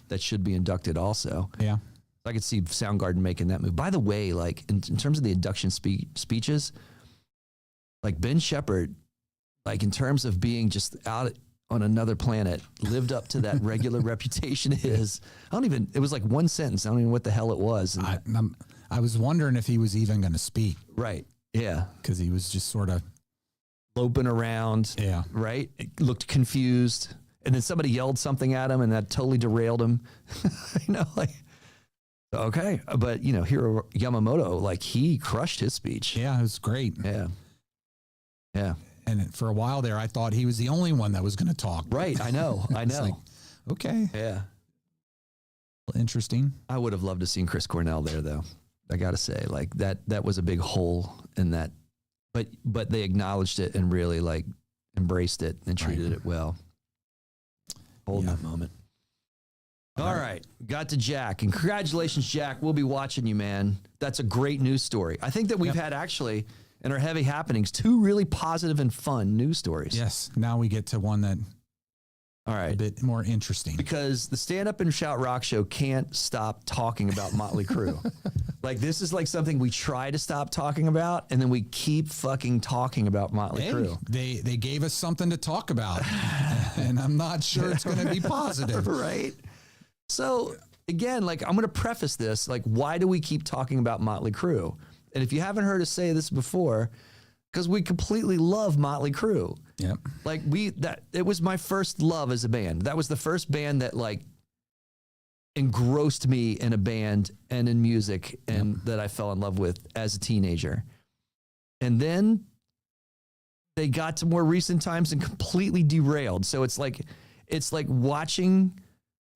that should be inducted also. Yeah. I could see Soundgarden making that move. By the way, in terms of the induction speeches, Ben Shepherd, in terms of being just out on another planet, lived up to that regular reputation of his. It was one sentence. I don't even know what the hell it was. I was wondering if he was even going to speak. Right. Yeah. Because he was just sort of loping around. Yeah. Right. It looked confused. And then somebody yelled something at him, and that totally derailed him. Okay. But, Hiro Yamamoto, he crushed his speech. Yeah, it was great. Yeah. Yeah. And for a while there, I thought he was the only one that was going to talk. Right. I know. Okay. Yeah. Interesting. I would have loved to seen Chris Cornell there, though. I got to say, that was a big hole in that. But they acknowledged it and really, embraced it and treated it well. Holding that moment. All right. Got to Jack. And congratulations, Jack. We'll be watching you, man. That's a great news story. I think that we've had actually, in our heavy happenings, 2 really positive and fun news stories. Yes. Now we get to one that all right, a bit more interesting. Because the Stand Up and Shout Rock Show can't stop talking about Motley Crue. This is something we try to stop talking about, and then we keep fucking talking about Motley Crue. They gave us something to talk about, and I'm not sure it's going to be positive. Right? So, again, I'm going to preface this, why do we keep talking about Motley Crue? And if you haven't heard us say this before, because we completely love Motley Crue. Yep. It was my first love as a band. That was the first band that engrossed me in a band and in music, and that I fell in love with as a teenager. And then they got to more recent times and completely derailed. So it's like watching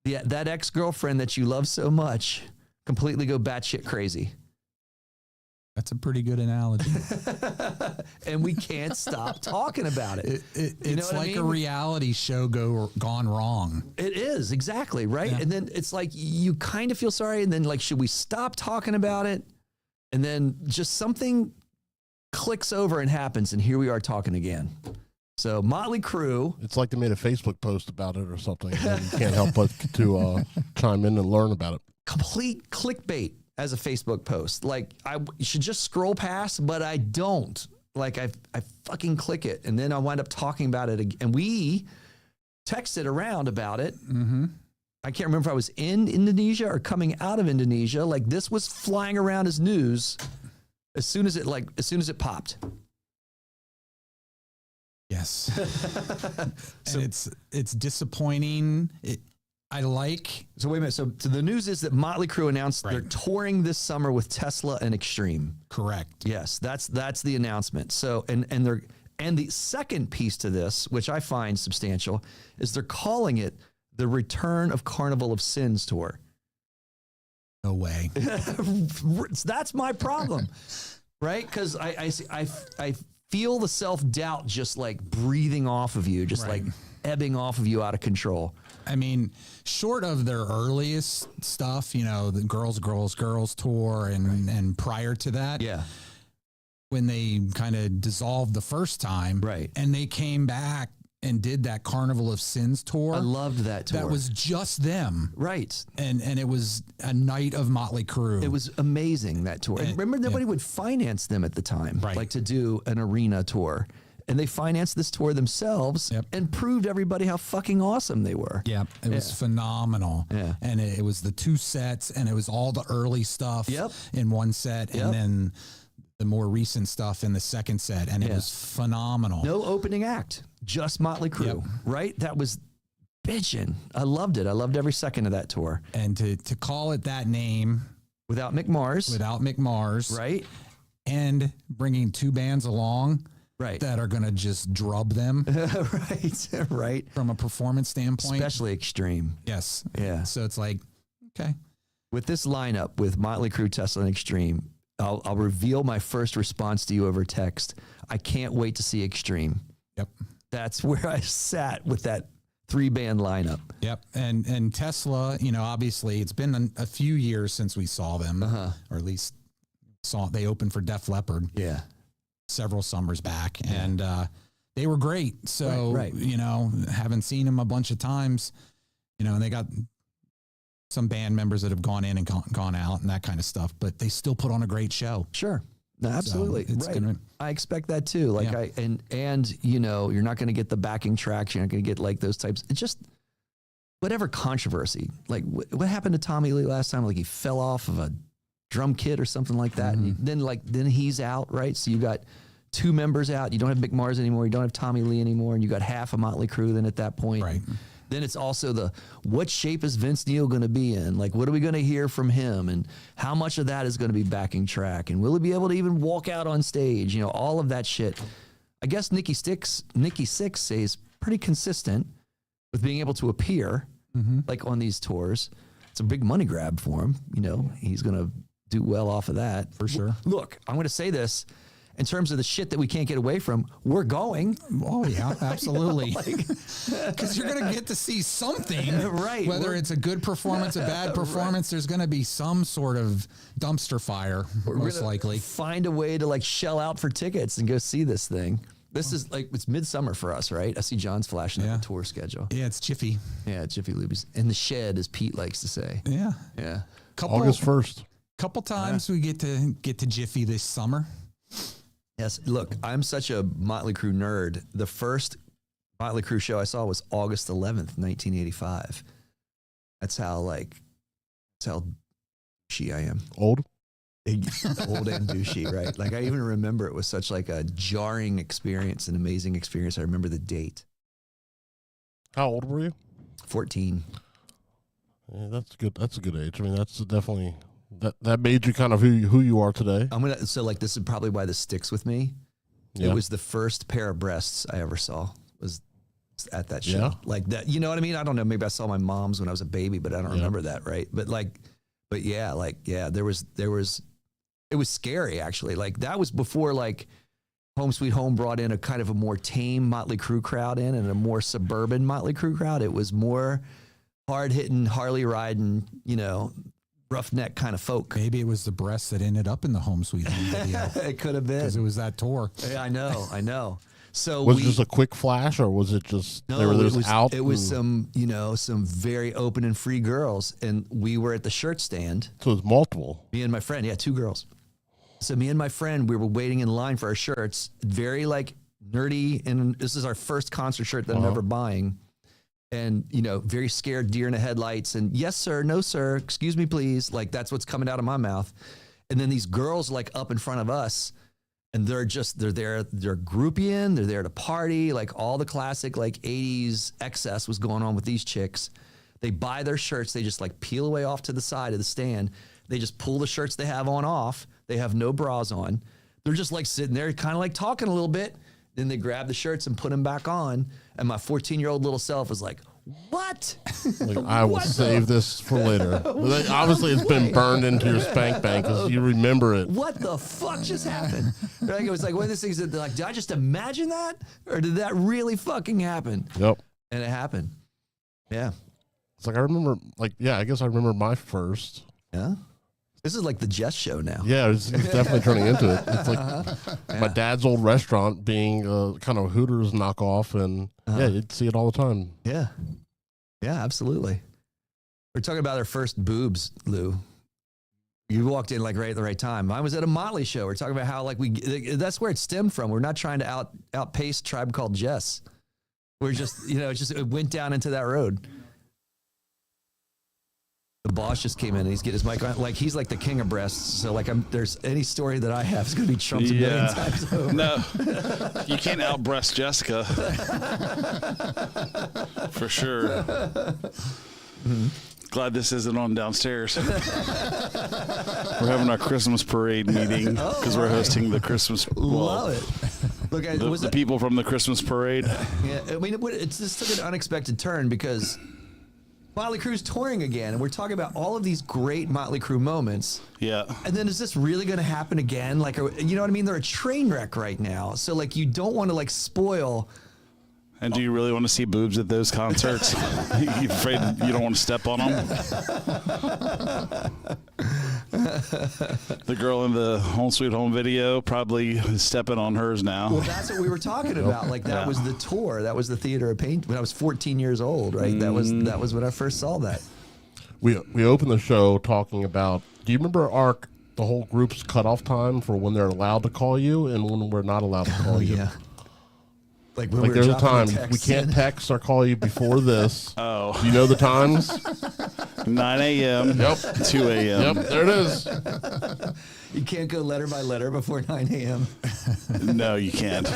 that ex-girlfriend that you love so much completely go batshit crazy. That's a pretty good analogy. And we can't stop talking about it. It's like a reality show gone wrong. It is, exactly, right? Yeah. And then it's you kind of feel sorry, and then should we stop talking about it? And then just something clicks over and happens, and here we are talking again. So Motley Crue. It's like they made a Facebook post about it or something. And you can't help but to chime in and learn about it. Complete clickbait as a Facebook post. Like I should just scroll past, but I don't. Like I fucking click it, and then I wind up talking about it again. And we texted around about it. Mm-hmm. I can't remember if I was in Indonesia or coming out of Indonesia. Like this was flying around as news as soon as it popped. Yes. So it's disappointing. So wait a minute. So the news is that Motley Crue announced they're touring this summer with Tesla and Extreme. Correct. Yes, that's the announcement. So and the second piece to this, which I find substantial, is they're calling it the Return of Carnival of Sins tour. No way. That's my problem, right? Because I feel the self-doubt just like breathing off of you, just like ebbing off of you out of control. I mean, short of their earliest stuff, the Girls tour and prior to that, when they kind of dissolved the first time, and they came back and did that Carnival of Sins tour. I loved that tour. That was just them. Right. And it was a night of Motley Crue. It was amazing, that tour. And remember, nobody would finance them at the time, like to do an arena tour. And they financed this tour themselves and proved everybody how fucking awesome they were. Yeah, it was phenomenal. Yeah. And it was the 2 sets, and it was all the early stuff in one set, and then the more recent stuff in the second set, and it was phenomenal. No opening act, just Motley Crue, right? That was bitchin'. I loved it. I loved every second of that tour. And to call it that name without Mick Mars, right? And bringing 2 bands along, that are going to just drub them, right, from a performance standpoint, especially Extreme. Yes, yeah. So it's like, okay, with this lineup with Motley Crue, Tesla, and Extreme. I'll reveal my first response to you over text. I can't wait to see Extreme. Yep. That's where I sat with that 3-band lineup. Yep. And Tesla, obviously it's been a few years since we saw them, or at least they opened for Def Leppard. Yeah. Several summers back. Yeah. And they were great. So, haven't seen them a bunch of times, and they got some band members that have gone in and gone out and that kind of stuff, but they still put on a great show. Sure. No, absolutely. So I expect that too. Like you're not going to get the backing tracks. You're not going to get like those types. It's just whatever controversy, like what happened to Tommy Lee last time? Like he fell off of a drum kit or something like that. Mm-hmm. And then he's out, right? So you got 2 members out. You don't have Mick Mars anymore. You don't have Tommy Lee anymore. And you got half of Motley Crue then at that point. Right. Then it's also what shape is Vince Neil going to be in? Like, what are we going to hear from him? And how much of that is going to be backing track? And will he be able to even walk out on stage? All of that shit. I guess Nikki Sixx stays pretty consistent with being able to appear like on these tours. It's a big money grab for him. He's going to do well off of that. For sure. Look, I'm going to say this. In terms of the shit that we can't get away from, we're going. Oh, yeah, absolutely. Because you're going to get to see something. Right. Whether it's a good performance, a bad performance, there's going to be some sort of dumpster fire, most likely. Find a way to shell out for tickets and go see this thing. This is it's midsummer for us, right? I see John's flashing up the tour schedule. Yeah, it's Jiffy. Yeah, Jiffy Luby's. In the shed, as Pete likes to say. Yeah. Yeah. August 1st. Couple times we get to Jiffy this summer. Yes, look, I'm such a Motley Crue nerd. The first Motley Crue show I saw was August 11th, 1985. That's how douchey I am. Old and douchey, right? Like I even remember it was such like a jarring experience, an amazing experience. I remember the date. How old were you? 14. Yeah, that's good. That's a good age. I mean, that's definitely that made you kind of who you are today. This is probably why this sticks with me. Yeah. It was the first pair of breasts I ever saw was at that show. Yeah. Like that, you know what I mean? I don't know. Maybe I saw my mom's when I was a baby, but I don't remember that, right? But there was it was scary actually. Like that was before like Home Sweet Home brought in a kind of a more tame Motley Crue crowd in and a more suburban Motley Crue crowd. It was more hard hitting, Harley riding, roughneck kind of folk. Maybe it was the breasts that ended up in the Home Sweet Home video. It could have been. Because it was that tour. Yeah, I know. So was it just a quick flash, or was it just no? they were just out? It was some very open and free girls, and we were at the shirt stand. So it was multiple. Me and my friend, 2 girls. So me and my friend, we were waiting in line for our shirts. Very like nerdy, and this is our first concert shirt that I'm ever buying. And very scared, deer in the headlights, and yes sir, no sir, excuse me please. Like that's what's coming out of my mouth. And then these girls like up in front of us. And they're there, they're grouping, they're there to party, like all the classic like 80s excess was going on with these chicks. They buy their shirts, they just like peel away off to the side of the stand. They just pull the shirts they have on off. They have no bras on. They're just like sitting there kind of like talking a little bit. Then they grab the shirts and put them back on. And my 14-year-old little self was like, what? Like, I will save this for later. But obviously, it's been burned into your spank bank because you remember it. What the fuck just happened? Like, it was like one of those things that like, did I just imagine that? Or did that really fucking happen? Yep. And it happened. Yeah. It's like I remember, I guess I remember my first. Yeah. This is like the Jess show now. Yeah, it's definitely turning into it. It's like my dad's old restaurant being kind of Hooters knockoff, and you'd see it all the time. Yeah. Yeah, absolutely. We're talking about our first boobs, Lou. You walked in like right at the right time. I was at a Motley show. We're talking about how like that's where it stemmed from. We're not trying to outpace Tribe Called Jess. We're just, it went down into that road. The boss just came in and he's getting his mic on. Like he's like the king of breasts. So like there's any story that I have is going to be trumped a million times over. No, you can't out breast Jessica. For sure. Mm-hmm. Glad this isn't on downstairs. We're having our Christmas parade meeting because we're hosting the Christmas. Love it. Look, the people from the Christmas parade. Yeah, I mean, it just took an unexpected turn because Motley Crue's touring again, and we're talking about all of these great Motley Crue moments. Yeah. And then is this really going to happen again? Like, you know what I mean? They're a train wreck right now. So, like, you don't want to, like, spoil. And do you really want to see boobs at those concerts? You afraid you don't want to step on them? The girl in the Home Sweet Home video probably is stepping on hers now. Well, that's what we were talking about. Like that was the tour. That was the Theater of Pain when I was 14 years old, right? That was when I first saw that. We opened the show talking about. Do you remember the whole group's cutoff time for when they're allowed to call you and when we're not allowed to call you? Yeah. Like there's a time we can't text or call you before this. Oh. Do you know the times? 9 a.m. Yep. 2 a.m. Yep, there it is. You can't go letter by letter before 9 a.m. No, you can't.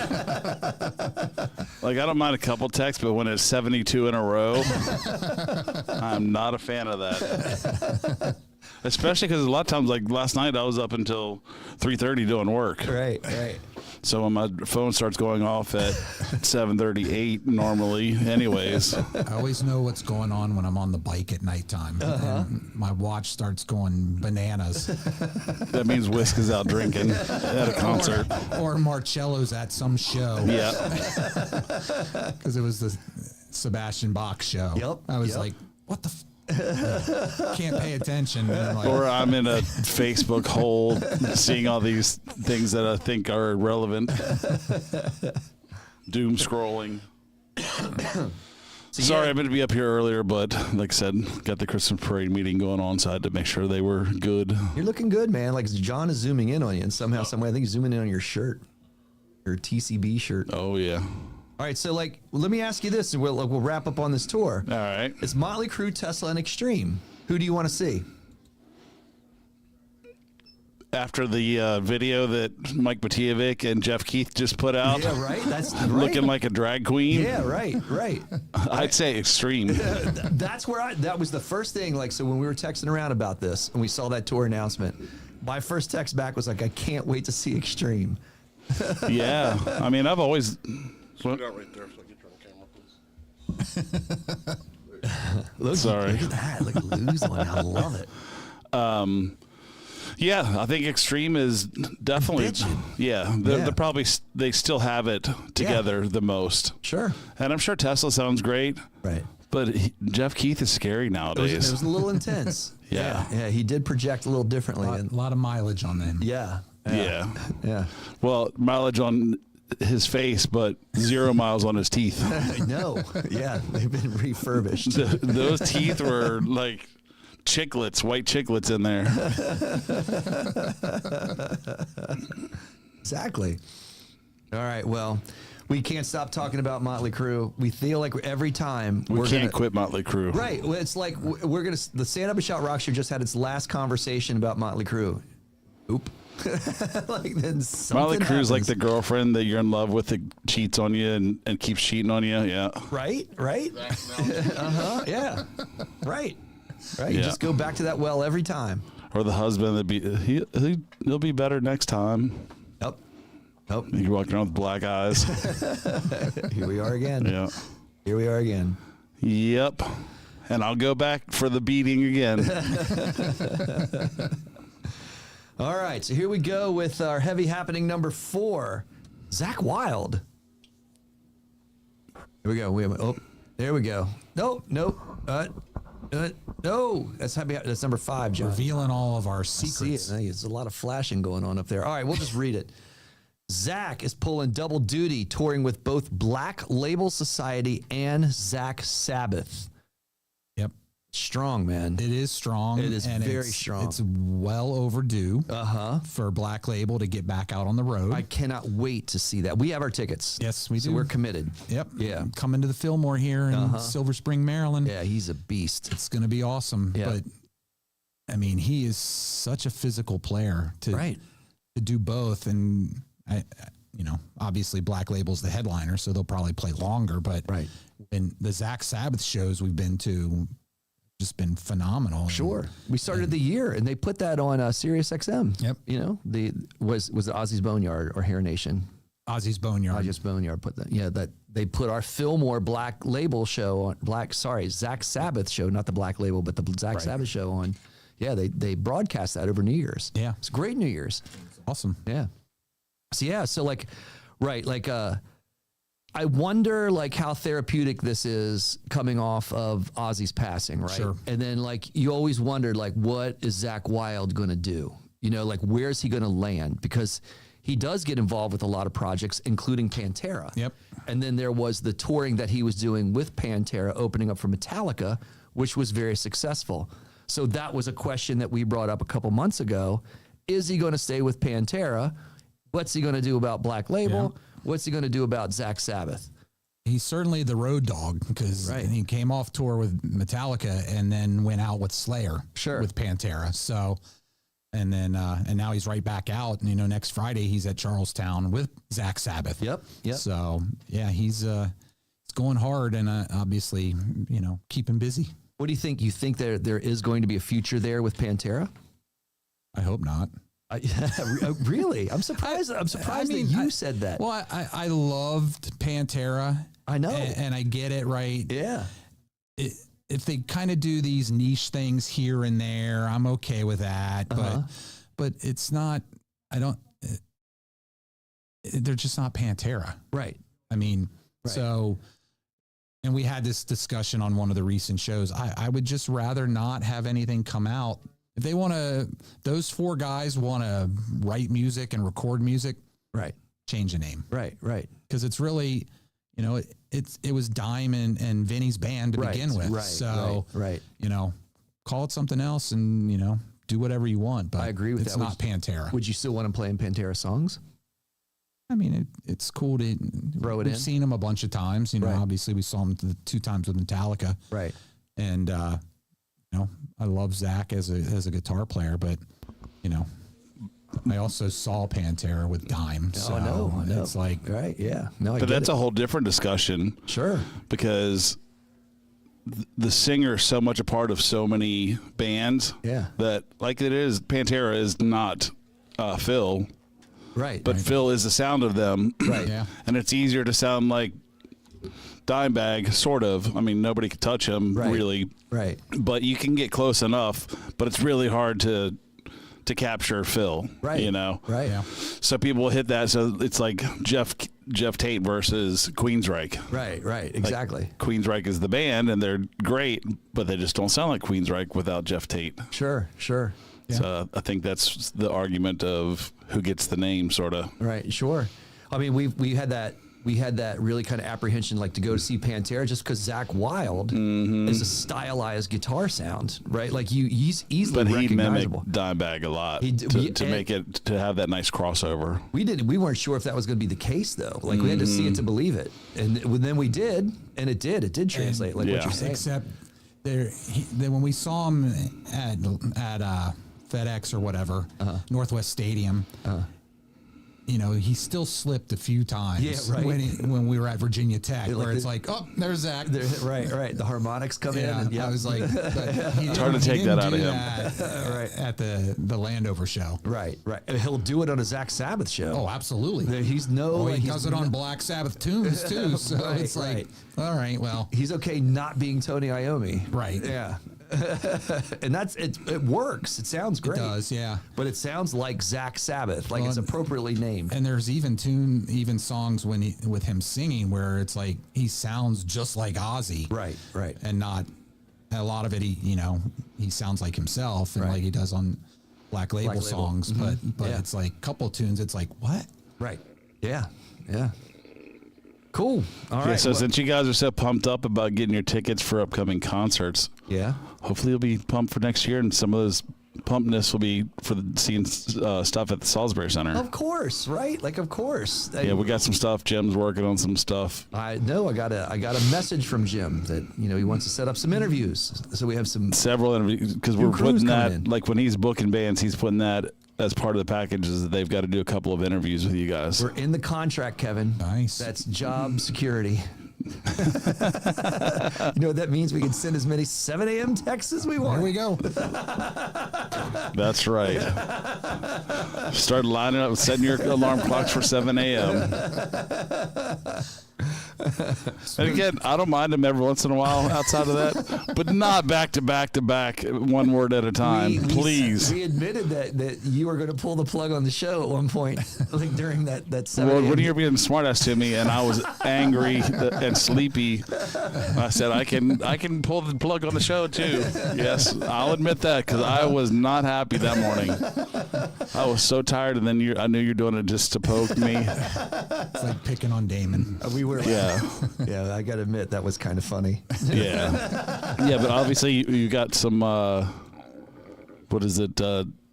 Like, I don't mind a couple texts, but when it's 72 in a row, I'm not a fan of that. Especially because a lot of times, like last night, I was up until 3:30 doing work. Right. So when my phone starts going off at 7:38 normally, anyways. I always know what's going on when I'm on the bike at nighttime. And my watch starts going bananas. That means Wisk is out drinking at a concert. Or Marcello's at some show. Yeah. Because it was the Sebastian Bach show. Yep. I was like, what the can't pay attention. And like, Or I'm in a Facebook hole seeing all these things that I think are irrelevant. Doom scrolling. Sorry, I'm going to be up here earlier, but like I said, got the Christmas parade meeting going on, so I had to make sure they were good. You're looking good, man. Like John is zooming in on you, and somehow, some way, I think he's zooming in on your shirt, your TCB shirt. Oh, yeah. All right, so like, let me ask you this, and we'll wrap up on this tour. All right. It's Motley Crue, Tesla, and Extreme. Who do you want to see? After the video that Mike Matijevich and Jeff Keith just put out. Yeah, right. That's right. Looking like a drag queen. Yeah, right. I'd say Extreme. That's where that was the first thing. Like, so when we were texting around about this and we saw that tour announcement, my first text back was like, I can't wait to see Extreme. Yeah. I mean, I've always. Look out right there so I get you on camera, please. Sorry. Look at that. Look at Lou's one. I love it. Yeah, I think Extreme is definitely. Yeah, they're probably they still have it together the most. Sure. And I'm sure Tesla sounds great. Right. But Jeff Keith is scary nowadays. It was a little intense. Yeah, he did project a little differently. A lot of mileage on them. Yeah. Well, mileage on his face, but 0 miles on his teeth. No. Yeah, they've been refurbished. Those teeth were like chiclets, white chiclets in there. Exactly. All right. Well, we can't stop talking about Motley Crue. We feel like every time we can't quit Motley Crue. Right. Well, it's like we're gonna. The Stand Up and Shout Rock Show just had its last conversation about Motley Crue. Oop. Like then Motley Crue's happens. like the girlfriend that you're in love with that cheats on you and keeps cheating on you. Yeah. Right. Yeah. Right. You Yeah. just go back to that well every time. Or the husband that he'll be better next time. Nope. You're walking around with black eyes. Here we are again. Yeah. Here we are again. Yep. And I'll go back for the beating again. All right, so here we go with our heavy happening number 4, Zakk Wylde. Here we go. There we go. Nope. No, that's heavy. That's number 5, John. Revealing all of our I see secrets. it. There's a lot of flashing going on up there. All right, we'll just read it. Zakk is pulling double duty, touring with both Black Label Society and Zakk Sabbath. Yep. Strong, man. It is strong. It is and very strong. It's well overdue for Black Label to get back out on the road. I cannot wait to see that. We have our tickets. Yes, we So do. we're committed. Yep. Yeah. Coming to the Fillmore here in Silver Spring, Maryland. Yeah, he's a beast. It's going to be awesome. Yeah. But, I mean, he is such a physical player to do both. And, obviously Black Label's the headliner, so they'll probably play longer. But in the Zakk Sabbath shows we've been to, just been phenomenal. Sure. We started the year and they put that on Sirius XM. Yep. Was it Ozzy's Boneyard or Hair Nation? Ozzy's Boneyard. Ozzy's Boneyard put that. Yeah, that they put our Fillmore Black Label show on Zakk Sabbath show, not the Black Label, but the Zakk Sabbath show on. Yeah, they broadcast that over New Year's. Yeah. It's great New Year's. Awesome. Yeah. So I wonder how therapeutic this is coming off of Ozzy's passing, right? Sure. And then you always wondered what is Zakk Wylde going to do? Where's he going to land? Because he does get involved with a lot of projects, including Pantera. Yep. And then there was the touring that he was doing with Pantera, opening up for Metallica, which was very successful. So that was a question that we brought up a couple months ago. Is he going to stay with Pantera? What's he going to do about Black Label? Yeah. What's he going to do about Zakk Sabbath? He's certainly the road dog because he came off tour with Metallica and then went out with Slayer with Pantera. So, and then, and now he's right back out. And, next Friday he's at Charlestown with Zakk Sabbath. Yep. So yeah, he's going hard and obviously, keep him busy. What do you think? You think there is going to be a future there with Pantera? I hope not. Really? I'm surprised. I'm surprised that you said that. Well, I loved Pantera. I know. And I get it, right? Yeah. If they kind of do these niche things here and there, I'm okay with that. But it's not, they're just not Pantera. Right. I mean, so, and we had this discussion on one of the recent shows. I would just rather not have anything come out. If they want to, those 4 guys want to write music and record music, change the name. Right. Because it's really, it was Dime and Vinny's band to begin with. So, call it something else and, do whatever you want. But I agree with it's that. It's not Pantera. Would you still want to play in Pantera songs? I mean, it's cool to throw it in. We've seen them a bunch of times. Obviously we saw them 2 times with Metallica. Right. And, I love Zakk as a guitar player, but I also saw Pantera with Dime. So I know. It's like, yeah. No, but that's a whole different discussion. Sure. Because the singer is so much a part of so many bands. Yeah. That Pantera is not Phil. Right. But Phil is the sound of them. Right. Yeah. And it's easier to sound like Dimebag, sort of. I mean, nobody can touch him, really. Right. But you can get close enough. But it's really hard to to capture Phil. Right. You know. Right. Yeah. So people will hit that. So it's like Jeff Tate versus Queensryche. Right. Exactly. Like Queensryche is the band, and they're great, but they just don't sound like Queensryche without Jeff Tate. Sure. Yeah. So I think that's the argument of who gets the name, sort of. Right. Sure. I mean, we had that really kind of apprehension, like to go to see Pantera, just because Zakk Wylde is a stylized guitar sound, right? Like he's easily But he recognizable. mimicked Dimebag a lot to make it to have that nice crossover. We weren't sure if that was going to be the case though. Like we had to see it to believe it, and then we did, and it did translate, like what you're saying. Except when we saw him at FedEx or whatever, Northwest Stadium. You know, he still slipped a few times. Yeah, right. When we were at Virginia Tech, Like where it's like, oh, there's Zakk. Right. The harmonics come in. And, I was like, it's hard to take that out of him. Right at the Landover show. Right. And he'll do it on a Zakk Sabbath show. Oh, absolutely. He does it on Black Sabbath tunes too. So it's like, all right, well, he's okay not being Tony Iommi. Right. Yeah. And it works. It sounds great. It does, yeah. But it sounds like Zakk Sabbath, like it's appropriately named. And there's even songs with him singing where it's like he sounds just like Ozzy. Right. And not a lot of it. He sounds like himself, and like he does on Black Label songs. But it's like a couple tunes. It's like what? Right. Yeah. Cool. All right. So since you guys are so pumped up about getting your tickets for upcoming concerts, hopefully you'll be pumped for next year, and some of those pumpedness will be for seeing stuff at the Salisbury Center. Of course, right? Like, of course. Yeah, we got some stuff. Jim's working on some stuff. I know. I got a message from Jim that he wants to set up some interviews. So we have several interviews because we're putting that like when he's booking bands, he's putting that as part of the package is that they've got to do a couple of interviews with you guys. We're in the contract, Kevin. Nice. That's job security. You know what that means? We can send as many 7 a.m. texts as we want. There we go. That's right. Start lining up, setting your alarm clocks for 7 a.m. And again, I don't mind them every once in a while outside of that, but not back to back to back, one word at a time, please. We admitted that you were going to pull the plug on the show at one point, like during that 7 Well, when you were being smartass to me, and I was angry and sleepy, I said I can pull the plug on the show too. Yes, I'll admit that because I was not happy that morning. I was so tired, and then I knew you were doing it just to poke me. It's like picking on Damon. We were. Yeah, I got to admit that was kind of funny. Yeah, but obviously you got some. What is it?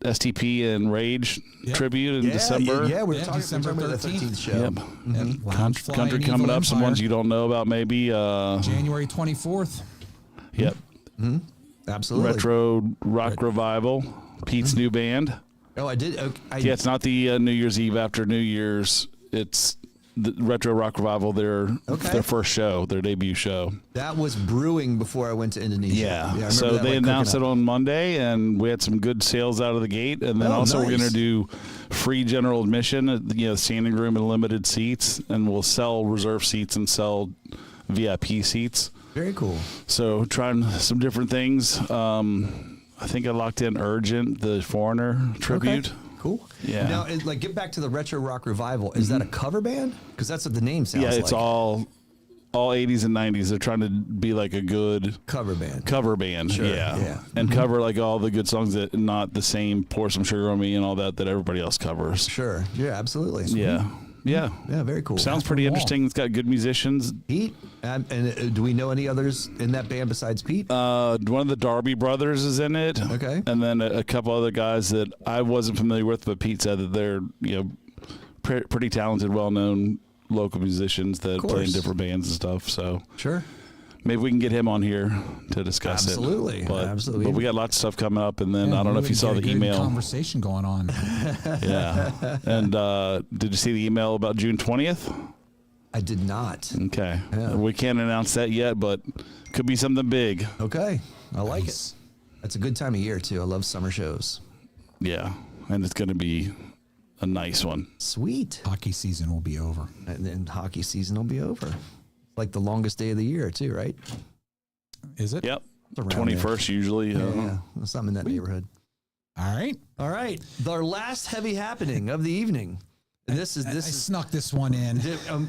STP and Rage tribute in December. Yeah, we're talking December 13th show. Yep. Country coming up. Some ones you don't know about, maybe. January 24th. Yep. Mm-hmm. Absolutely. Retro Rock Revival. Pete's new band. Oh, I did. Yeah, it's not the New Year's Eve after New Year's. It's the Retro Rock Revival, their first show, their debut show. That was brewing before I went to Indonesia. Yeah so they announced it on Monday, and we had some good sales out of the gate. And then we're going to do free general admission, standing room and limited seats, and we'll sell reserve seats and sell VIP seats. Very cool. So trying some different things. I think I locked in Urgent, the Foreigner tribute. Okay. Cool. Yeah. Now, get back to the Retro Rock Revival. Is that a cover band? Because that's what the name sounds like. Yeah, it's all 80s and 90s. They're trying to be like a good cover band. Sure. Yeah. And cover like all the good songs that not the same Pour Some Sugar on Me and all that everybody else covers. Sure. Yeah, absolutely. Yeah, very cool. Sounds pretty interesting. It's got good musicians. Pete, and do we know any others in that band besides Pete? One of the Darby brothers is in it. Okay. And then a couple other guys that I wasn't familiar with, but Pete said that they're pretty talented, well-known local musicians that play in different bands and stuff. So sure. Maybe we can get him on here to discuss Absolutely. But we got lots of stuff coming up, and then I don't know if you saw the email. Conversation going on. Yeah. And did you see the email about June 20th? I did not. Okay. Yeah. We can't announce that yet, but could be something big. Okay. I like it. That's a good time of year, too. I love summer shows. Yeah. And it's going to be a nice one. Sweet. Hockey season will be over. And then hockey season will be over. Like the longest day of the year, too, right? Is it? Yep. 21st usually. Yeah. Something in that neighborhood. All right. All right. Our last heavy happening of the evening. And this I is snuck this one in.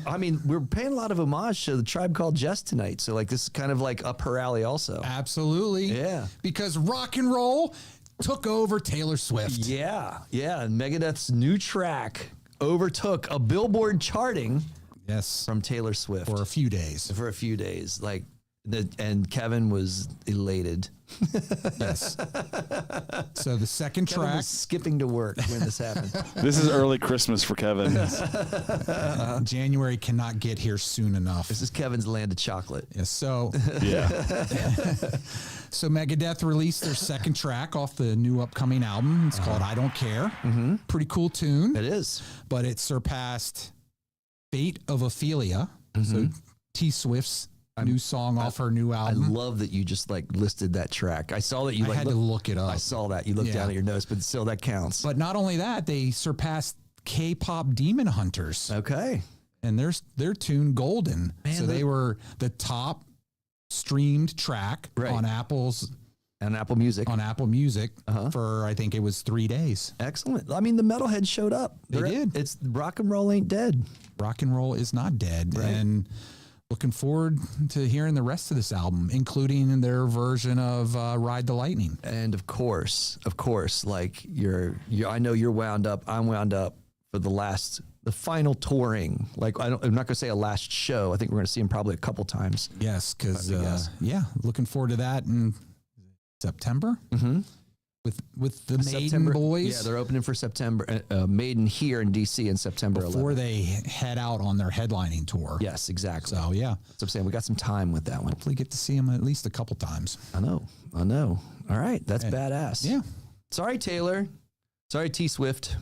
I mean, we're paying a lot of homage to the Tribe Called Jess tonight. So like this is kind of like up her alley also. Absolutely. Yeah. Because rock and roll took over Taylor Swift. Yeah. Yeah. And Megadeth's new track overtook a Billboard charting Yes. from Taylor Swift. For a few days. For a few days. Like and Kevin was elated. Yes. So the second Kevin track. was skipping to work when this happened. This is early Christmas for Kevin. January cannot get here soon enough. This is Kevin's land of chocolate. Yes. So Yeah. So Megadeth released their second track off the new upcoming album. It's called I Don't Care. Pretty cool tune. It is. But it surpassed Fate of Ophelia. So T Swift's new song off her new I album. love that you just like listed that track. I saw that you I like had to look it up. I saw that. You looked down at your notes, but still that counts. But not only that, they surpassed K-pop Demon Hunters. Okay. And their tune Golden. Man, so they were the top streamed track Right. on Apple Music for I think it was 3 days. Excellent. I mean, the metalheads showed up. They did. It's rock and roll ain't dead. Rock and roll is not dead. Right. And looking forward to hearing the rest of this album, including their version of Ride the Lightning. And of course, like I know you're wound up. I'm wound up for the final touring. Like I'm not gonna say a last show. I think we're gonna see him probably a couple times. Yes, because looking forward to that in September. With the Maiden boys. Yeah, they're opening for September. Maiden here in DC in September before 11th. they head out on their headlining tour. Yes, exactly. So yeah, that's what I'm saying. We got some time with that one. Hopefully get to see them at least a couple times. I know. All right, that's badass. Yeah. Sorry, Taylor. Sorry, T Swift.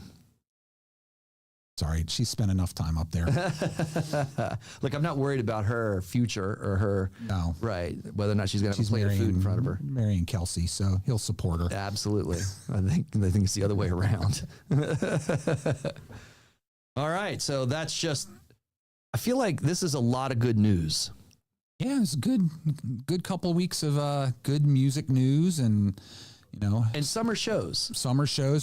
Sorry, she spent enough time up there. Look, I'm not worried about her future or her. No. Right. Whether or not she's going to have a plate of food in front of her. Marrying Kelsey, so he'll support her. Absolutely. I think it's the other way around. All right. So that's just, I feel like this is a lot of good news. Yeah, it's good couple weeks of good music news and, and summer shows.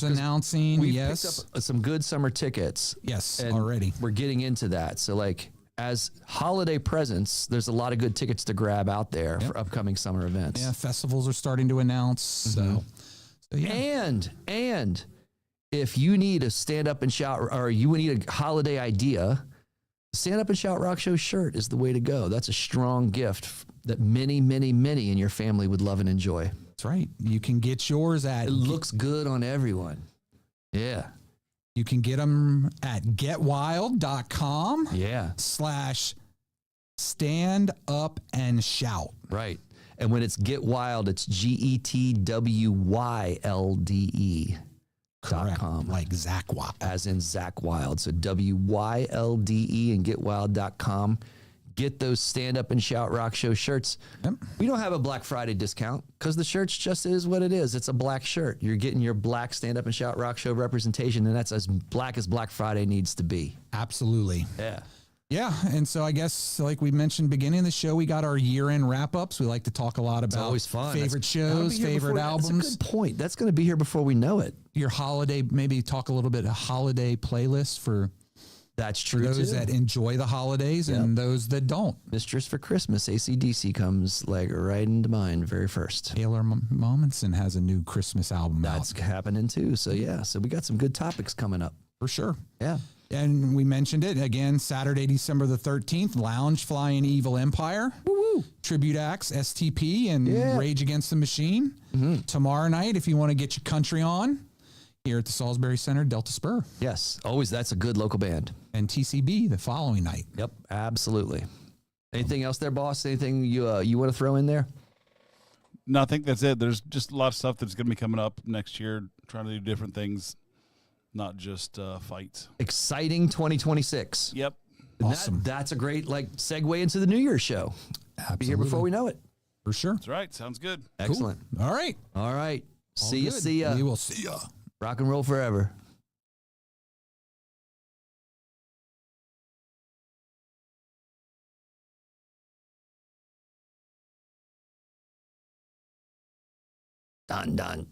Announcing. We yes. picked up some good summer tickets. Yes, already. We're getting into that. So like as holiday presents, there's a lot of good tickets to grab out there for upcoming summer events. Yeah, festivals are starting to announce. So yeah. And if you need a stand up and shout, or you need a holiday idea, Stand Up and Shout Rock Show shirt is the way to go. That's a strong gift that many, many, many in your family would love and enjoy. That's right. You can get yours at... It looks good on everyone. Yeah. You can get them at getwild.com. Yeah. /stand up and shout. Right. And when it's Get Wild, it's GETWYLDE. Correct. Like Zakk Wylde. As in Zakk Wylde. So WYLDE and getwild.com. Get those Stand Up and Shout Rock Show shirts. Yep. We don't have a Black Friday discount because the shirt's just is what it is. It's a black shirt. You're getting your black Stand Up and Shout Rock Show representation, and that's as Black Friday needs to be. Absolutely. Yeah. Yeah, and so I guess, like we mentioned beginning of the show, we got our year-end wrap-ups. We like to talk a lot about always fun. Favorite shows, favorite albums. That's a good point. That's going to be here before we know it. Your holiday, maybe talk a little bit of holiday playlist for that's true those too. that enjoy the holidays and those that don't. Mistress for Christmas, AC/DC comes like right into mind very first. Taylor Momsensen has a new Christmas album That's happening too. So yeah, so we got some good topics coming up. For sure. Yeah. And we mentioned it again, Saturday, December the 13th, Lounge Flying Evil Empire. Woo-woo. Tribute acts, STP and Rage Against the Machine. Tomorrow night, if you want to get your country on, here at the Salisbury Center, Delta Spur. Yes, always. That's a good local band. And TCB the following night. Yep, absolutely. Anything else there, boss? Anything you want to throw in there? No, I think that's it. There's just a lot of stuff that's going to be coming up next year, trying to do different things, not just fights. Exciting 2026. Yep. Awesome. That's a great segue into the New Year's show. Absolutely. Be here before we know it. For sure. That's right. Sounds good. Excellent. Cool. All right. All right. See ya. We will see ya. Rock and roll forever. Dun, dun.